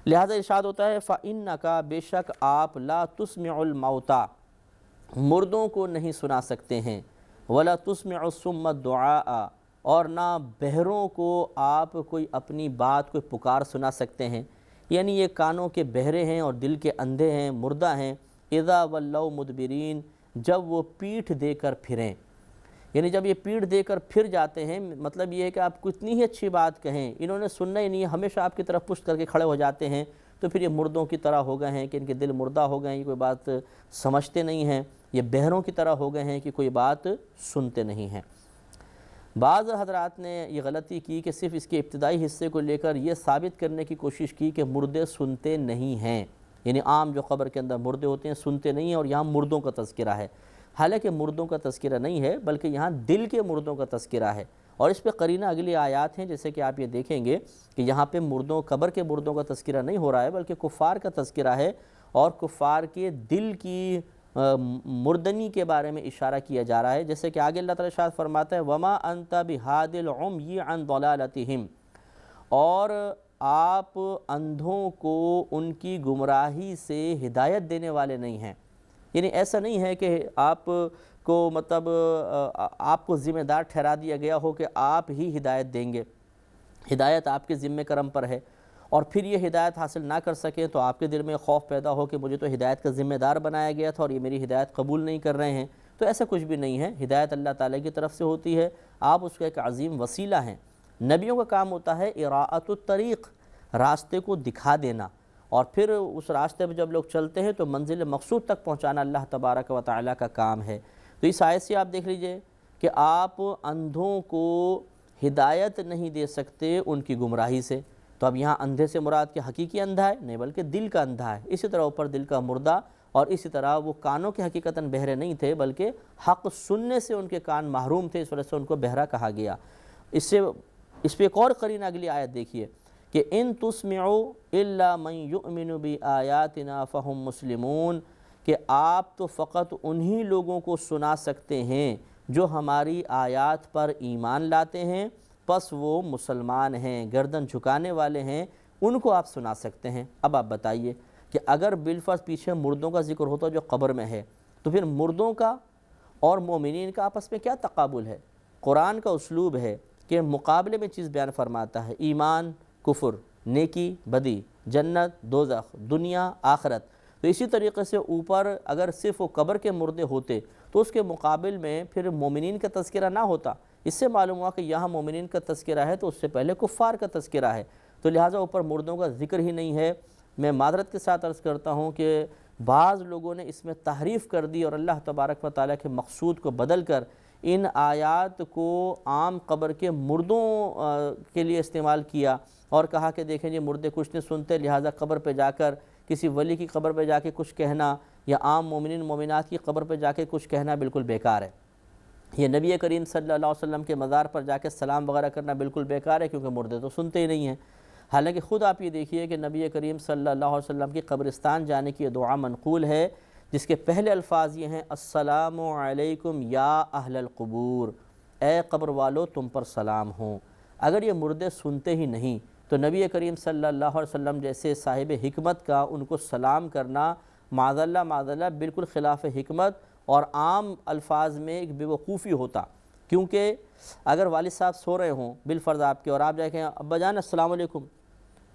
لہذا ارشاد ہوتا ہے فَإِنَّكَ بے شک آپ لا تسمع الموتى مردوں کو نہیں سنا سکتے ہیں، ولا تسمع الصم الدعاء اور نہ بہروں کو آپ کوئی اپنی بات کوئی پکار سنا سکتے ہیں، یعنی یہ کانوں کے بہرے ہیں اور دل کے اندھے ہیں، مردہ ہیں۔ اذا ولوا مدبرین جب وہ پیٹھ دے کر پھریں، یعنی جب یہ پیٹھ دے کر پھر جاتے ہیں، مطلب یہ ہے کہ آپ کتنی ہی اچھی بات کہیں انہوں نے سننا ہی نہیں ہے، ہمیشہ آپ کی طرف پشت کر کے کھڑے ہو جاتے ہیں، تو پھر یہ مردوں کی طرح ہو گئے ہیں کہ ان کے دل مردہ ہو گئے ہیں، یہ کوئی بات سمجھتے نہیں ہیں۔ یہ بہروں کی طرح ہو گئے ہیں کہ کوئی بات سنتے نہیں ہیں۔ بعض حضرات نے یہ غلطی کی کہ صرف اس کے ابتدائی حصے کو لے کر یہ ثابت کرنے کی کوشش کی کہ مردے سنتے نہیں ہیں، یعنی عام جو قبر کے اندر مردے ہوتے ہیں سنتے نہیں ہیں، اور یہاں مردوں کا تذکرہ ہے۔ حالانکہ مردوں کا تذکرہ نہیں ہے، بلکہ یہاں دل کے مردوں کا تذکرہ ہے، اور اس پہ قرینہ اگلی آیات ہیں، جیسے کہ آپ یہ دیکھیں گے کہ یہاں پہ قبر کے مردوں کا تذکرہ نہیں ہو رہا ہے، بلکہ کفار کا تذکرہ ہے، اور کفار کے دل کی مردنی کے بارے میں اشارہ کیا جا رہا ہے، جیسے کہ آگے اللہ تعالیٰ ارشاد فرماتا ہے وَمَا أَنْتَ بِهَادِ الْعُمْيِ عَنْ ضَلَالَتِهِمْ، اور آپ اندھوں کو ان کی گمراہی سے ہدایت دینے والے نہیں ہیں۔ یعنی ایسا نہیں ہے کہ آپ کو آپ کو ذمہ دار ٹھہرا دیا گیا ہو کہ آپ ہی ہدایت دیں گے، ہدایت آپ کے ذمہ کرم پر ہے، اور پھر یہ ہدایت حاصل نہ کر سکیں تو آپ کے دل میں خوف پیدا ہو کہ مجھے تو ہدایت کا ذمہ دار بنایا گیا تھا اور یہ میری ہدایت قبول نہیں کر رہے ہیں۔ تو ایسا کچھ بھی نہیں ہے، ہدایت اللہ تعالیٰ کی طرف سے ہوتی ہے، آپ اس کا ایک عظیم وسیلہ ہیں۔ نبیوں کا کام ہوتا ہے اراءۃ الطریق، راستے کو دکھا دینا، اور پھر اس راستے پہ جب لوگ چلتے ہیں تو منزل مقصود تک پہنچانا اللہ تبارک و تعالیٰ کا کام ہے۔ تو اس آیت سے آپ دیکھ لیجئے کہ آپ اندھوں کو ہدایت نہیں دے سکتے ان کی گمراہی سے۔ تو اب یہاں اندھے سے مراد کہ حقیقی اندھا ہے نہیں، بلکہ دل کا اندھا ہے۔ اسی طرح اوپر دل کا مردہ، اور اسی طرح وہ کانوں کے حقیقتاً بہرے نہیں تھے، بلکہ حق سننے سے ان کے کان محروم تھے، اس وجہ سے ان کو بہرا کہا گیا۔ اس پہ ایک اور قرینہ اگلی آیت دیکھیے کہ ان تسمعوا الا من یؤمن بآیاتنا فہم مسلمون، کہ آپ تو فقط انہی لوگوں کو سنا سکتے ہیں جو ہماری آیات پر ایمان لاتے ہیں، پس وہ مسلمان ہیں، گردن جھکانے والے ہیں، ان کو آپ سنا سکتے ہیں۔ اب آپ بتائیے کہ اگر بالفرض پیچھے مردوں کا ذکر ہوتا جو قبر میں ہے، تو پھر مردوں کا اور مومنین کا آپس میں کیا تقابل ہے؟ قرآن کا اسلوب ہے کہ مقابلے میں چیز بیان فرماتا ہے، ایمان کفر، نیکی بدی، جنت دوزخ، دنیا آخرت۔ تو اسی طریقے سے اوپر اگر صرف وہ قبر کے مردے ہوتے تو اس کے مقابل میں پھر مومنین کا تذکرہ نہ ہوتا۔ اس سے معلوم ہوا کہ یہاں مومنین کا تذکرہ ہے تو اس سے پہلے کفار کا تذکرہ ہے، تو لہٰذا اوپر مردوں کا ذکر ہی نہیں ہے۔ میں معذرت کے ساتھ عرض کرتا ہوں کہ بعض لوگوں نے اس میں تحریف کر دی اور اللہ تبارک و تعالیٰ کے مقصود کو بدل کر ان آیات کو عام قبر کے مردوں کے لیے استعمال کیا، اور کہا کہ دیکھیں یہ مردے کچھ نہیں سنتے، لہٰذا قبر پہ جا کر کسی ولی کی قبر پہ جا کے کچھ کہنا یا عام مومنین مومنات کی قبر پہ جا کے کچھ کہنا بالکل بیکار ہے۔ یہ نبی کریم صلی اللہ علیہ وسلم کے مزار پر جا کے سلام وغیرہ کرنا بالکل بیکار ہے، کیونکہ مردے تو سنتے ہی نہیں ہیں۔ حالانکہ خود آپ یہ دیکھیے کہ نبی کریم صلی اللہ علیہ وسلم کی قبرستان جانے کی یہ دعا منقول ہے، جس کے پہلے الفاظ یہ ہیں السلام علیکم یا اہل القبور، اے قبر والو تم پر سلام ہوں۔ اگر یہ مردے سنتے ہی نہیں تو نبی کریم صلی اللہ علیہ وسلم جیسے صاحب حکمت کا ان کو سلام کرنا معاذ اللہ بالکل خلاف حکمت اور عام الفاظ میں ایک بے وقوفی ہوتا۔ کیونکہ اگر والد صاحب سو رہے ہوں بالفرض آپ کے، اور آپ جا کے ابا جان السلام علیکم،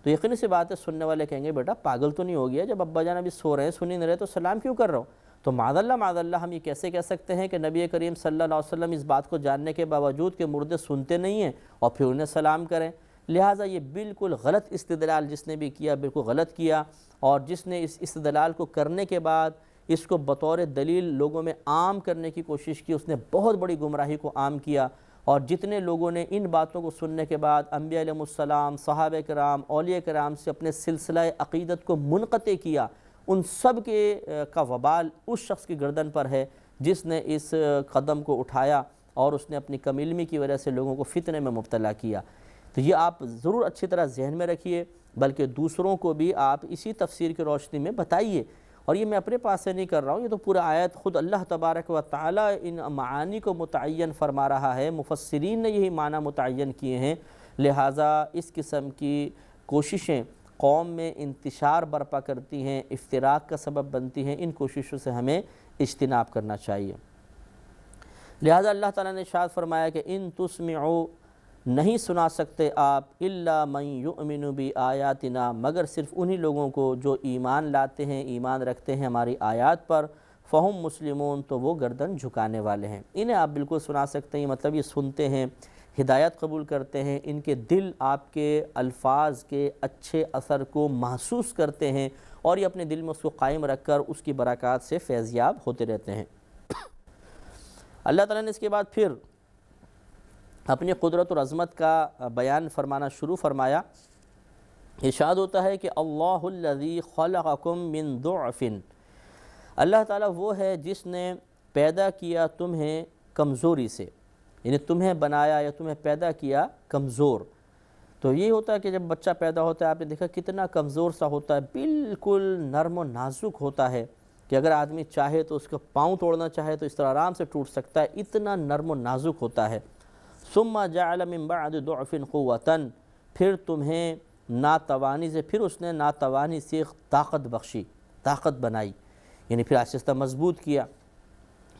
تو یقینی سی بات ہے سننے والے کہیں گے بیٹا پاگل تو نہیں ہو گیا، جب ابا جان ابھی سو رہے ہیں سن ہی نہیں رہے تو سلام کیوں کر رہا ہو؟ تو معاذ اللہ ہم یہ کیسے کہہ سکتے ہیں کہ نبی کریم صلی اللہ علیہ وسلم اس بات کو جاننے کے باوجود کہ مردے سنتے نہیں ہیں اور پھر انہیں سلام کریں؟ لہٰذا یہ بالکل غلط استدلال جس نے بھی کیا بالکل غلط کیا، اور جس نے اس استدلال کو کرنے کے بعد اس کو بطور دلیل لوگوں میں عام کرنے کی کوشش کی، اس نے بہت بڑی گمراہی کو عام کیا۔ اور جتنے لوگوں نے ان باتوں کو سننے کے بعد انبیاء علیہ السلام، صحابہ کرام، اولیاء کرام سے اپنے سلسلہ عقیدت کو منقطع کیا، ان سب کا وبال اس شخص کی گردن پر ہے جس نے اس قدم کو اٹھایا اور اس نے اپنی کم علمی کی وجہ سے لوگوں کو فتنے میں مبتلا کیا۔ تو یہ آپ ضرور اچھی طرح ذہن میں رکھیے، بلکہ دوسروں کو بھی آپ اسی تفسیر کی روشنی میں بتائیے۔ اور یہ میں اپنے پاس سے نہیں کر رہا ہوں، یہ تو پورا آیت خود اللہ تبارک و تعالیٰ ان معانی کو متعین فرما رہا ہے، مفسرین نے یہی معنی متعین کیے ہیں۔ لہٰذا اس قسم کی کوششیں قوم میں انتشار برپا کرتی ہیں، افتراق کا سبب بنتی ہیں، ان کوششوں سے ہمیں اجتناب کرنا چاہیے۔ لہٰذا اللہ تعالیٰ نے ارشاد فرمایا کہ ان تسمعوا، نہیں سنا سکتے آپ الا من یؤمن بآیاتنا، مگر صرف انہی لوگوں کو جو ایمان لاتے ہیں، ایمان رکھتے ہیں ہماری آیات پر، فہم مسلمون، تو وہ گردن جھکانے والے ہیں۔ انہیں آپ بالکل سنا سکتے ہیں، مطلب یہ سنتے ہیں، ہدایت قبول کرتے ہیں، ان کے دل آپ کے الفاظ کے اچھے اثر کو محسوس کرتے ہیں، اور یہ اپنے دل میں اس کو قائم رکھ کر اس کی برکات سے فیضیاب ہوتے رہتے ہیں۔ اللہ تعالیٰ نے اس کے بعد پھر اپنی قدرت اور عظمت کا بیان فرمانا شروع فرمایا۔ ارشاد ہوتا ہے کہ اللہ الذی خلقکم من ضعف، اللہ تعالیٰ وہ ہے جس نے پیدا کیا تمہیں کمزوری سے، یعنی تمہیں بنایا یا تمہیں پیدا کیا کمزور۔ تو یہ ہوتا ہے کہ جب بچہ پیدا ہوتا ہے آپ نے دیکھا کتنا کمزور سا ہوتا ہے، بالکل نرم و نازک ہوتا ہے کہ اگر آدمی چاہے تو اس کا پاؤں توڑنا چاہے تو اس طرح آرام سے ٹوٹ سکتا ہے، اتنا نرم و نازک ہوتا ہے۔ ثم جعل من بعد ضعف قوة، پھر تمہیں ناتوانی سے، پھر اس نے ناتوانی سے طاقت بخشی، طاقت بنائی، یعنی پھر آہستہ آہستہ مضبوط کیا۔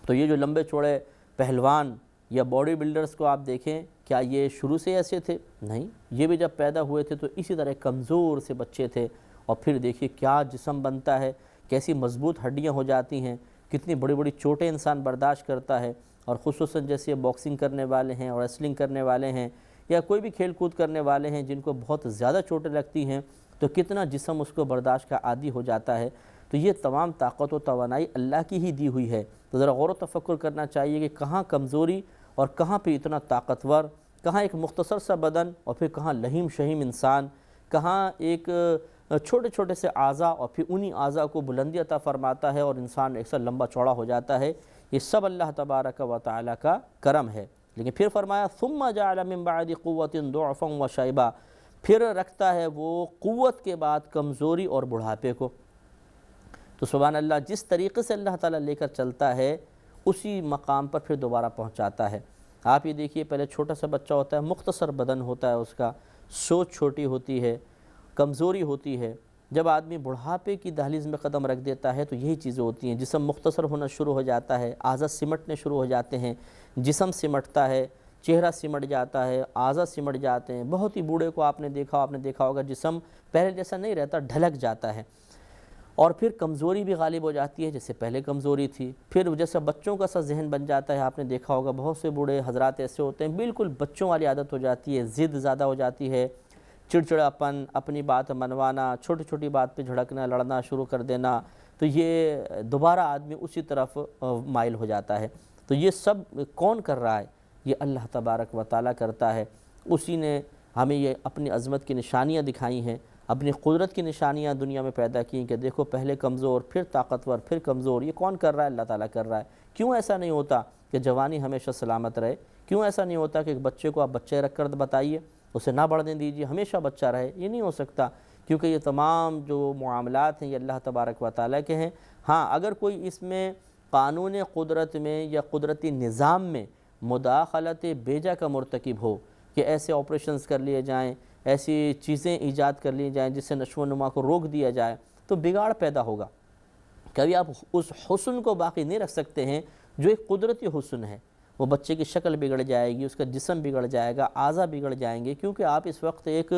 تو یہ جو لمبے چوڑے پہلوان یا باڈی بلڈرز کو آپ دیکھیں، کیا یہ شروع سے ایسے تھے؟ نہیں، یہ بھی جب پیدا ہوئے تھے تو اسی طرح کمزور سے بچے تھے، اور پھر دیکھیے کیا جسم بنتا ہے، کیسی مضبوط ہڈیاں ہو جاتی ہیں، کتنی بڑی بڑی چوٹیں انسان برداشت کرتا ہے۔ اور خصوصاً جیسے باکسنگ کرنے والے ہیں اور ریسلنگ کرنے والے ہیں یا کوئی بھی کھیل کود کرنے والے ہیں جن کو بہت زیادہ چوٹیں لگتی ہیں، تو کتنا جسم اس کو برداشت کا عادی ہو جاتا ہے۔ تو یہ تمام طاقت و توانائی اللہ کی ہی دی ہوئی ہے۔ تو ذرا غور و تفکر کرنا چاہیے کہ کہاں کمزوری اور کہاں پہ اتنا طاقتور، کہاں ایک مختصر سا بدن اور پھر کہاں لہیم شہیم انسان، کہاں ایک چھوٹے چھوٹے سے اعضاء اور پھر انہی اعضاء کو بلندی عطا فرماتا ہے اور انسان ایک سا لمبا چوڑا ہو جاتا ہے۔ یہ سب اللہ تبارک و تعالی کا کرم ہے۔ لیکن پھر فرمایا ثم جعل من بعد قوة ضعفا وشیبا، پھر رکھتا ہے وہ قوت کے بعد کمزوری اور بڑھاپے کو۔ تو سبحان اللہ، جس طریقے سے اللہ تعالیٰ لے کر چلتا ہے اسی مقام پر پھر دوبارہ پہنچاتا ہے۔ آپ یہ دیکھیے پہلے چھوٹا سا بچہ ہوتا ہے، مختصر بدن ہوتا ہے، اس کا سوچ چھوٹی ہوتی ہے، کمزوری ہوتی ہے۔ جب آدمی بڑھاپے کی دہلیز میں قدم رکھ دیتا ہے تو یہی چیزیں ہوتی ہیں، جسم مختصر ہونا شروع ہو جاتا ہے، اعضاء سمٹنے شروع ہو جاتے ہیں، جسم سمٹتا ہے، چہرہ سمٹ جاتا ہے، اعضاء سمٹ جاتے ہیں۔ بہت ہی بوڑھے کو آپ نے دیکھا ہوگا جسم پہلے جیسا نہیں رہتا، ڈھلک جاتا ہے، اور پھر کمزوری بھی غالب ہو جاتی ہے جیسے پہلے کمزوری تھی۔ پھر جیسے بچوں کا سا ذہن بن جاتا ہے، آپ نے دیکھا ہوگا بہت سے بوڑھے حضرات ایسے ہوتے ہیں بالکل بچوں والی عادت ہو جاتی ہے، ضد زیادہ ہو جاتی ہے، چڑچڑاپن، اپنی بات منوانا، چھوٹی چھوٹی بات پہ جھڑکنا، لڑنا شروع کر دینا، تو یہ دوبارہ آدمی اسی طرف مائل ہو جاتا ہے۔ تو یہ سب کون کر رہا ہے؟ یہ اللہ تبارک و تعالیٰ کرتا ہے۔ اسی نے ہمیں یہ اپنی عظمت کی نشانیاں دکھائی ہیں، اپنی قدرت کی نشانیاں دنیا میں پیدا کی کہ دیکھو پہلے کمزور، پھر طاقتور، پھر کمزور۔ یہ کون کر رہا ہے؟ اللہ تعالیٰ کر رہا ہے۔ کیوں ایسا نہیں ہوتا کہ جوانی ہمیشہ سلامت رہے؟ کیوں ایسا نہیں ہوتا کہ ایک بچے کو آپ بچے رکھ کر بتائیے، اسے نہ بڑھنے دیجیے، ہمیشہ بچہ رہے؟ یہ نہیں ہو سکتا، کیونکہ یہ تمام جو معاملات ہیں یہ اللہ تبارک و تعالیٰ کے ہیں۔ ہاں، اگر کوئی اس میں قانون قدرت میں یا قدرتی نظام میں مداخلت بیجا کا مرتکب ہو کہ ایسے آپریشنز کر لیے جائیں، ایسی چیزیں ایجاد کر لی جائیں جس سے نشو و نما کو روک دیا جائے، تو بگاڑ پیدا ہوگا۔ کبھی آپ اس حسن کو باقی نہیں رکھ سکتے ہیں جو ایک قدرتی حسن ہے۔ وہ بچے کی شکل بگڑ جائے گی، اس کا جسم بگڑ جائے گا، اعضاء بگڑ جائیں گے، کیونکہ آپ اس وقت ایک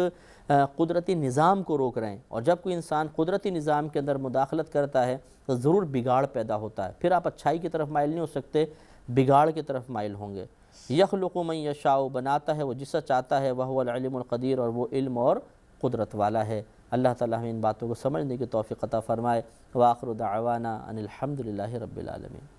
قدرتی نظام کو روک رہے ہیں۔ اور جب کوئی انسان قدرتی نظام کے اندر مداخلت کرتا ہے تو ضرور بگاڑ پیدا ہوتا ہے، پھر آپ اچھائی کی طرف مائل نہیں ہو سکتے، بگاڑ کی طرف مائل ہوں گے۔ یخلق من یشاء، بناتا ہے وہ جسا چاہتا ہے، وہو العلیم القدیر، اور وہ علم اور قدرت والا ہے۔ اللہ تعالیٰ ہمیں ان باتوں کو سمجھنے کی توفیق عطا فرمائے۔ وآخر دعوانا ان الحمد للہ رب العالمین۔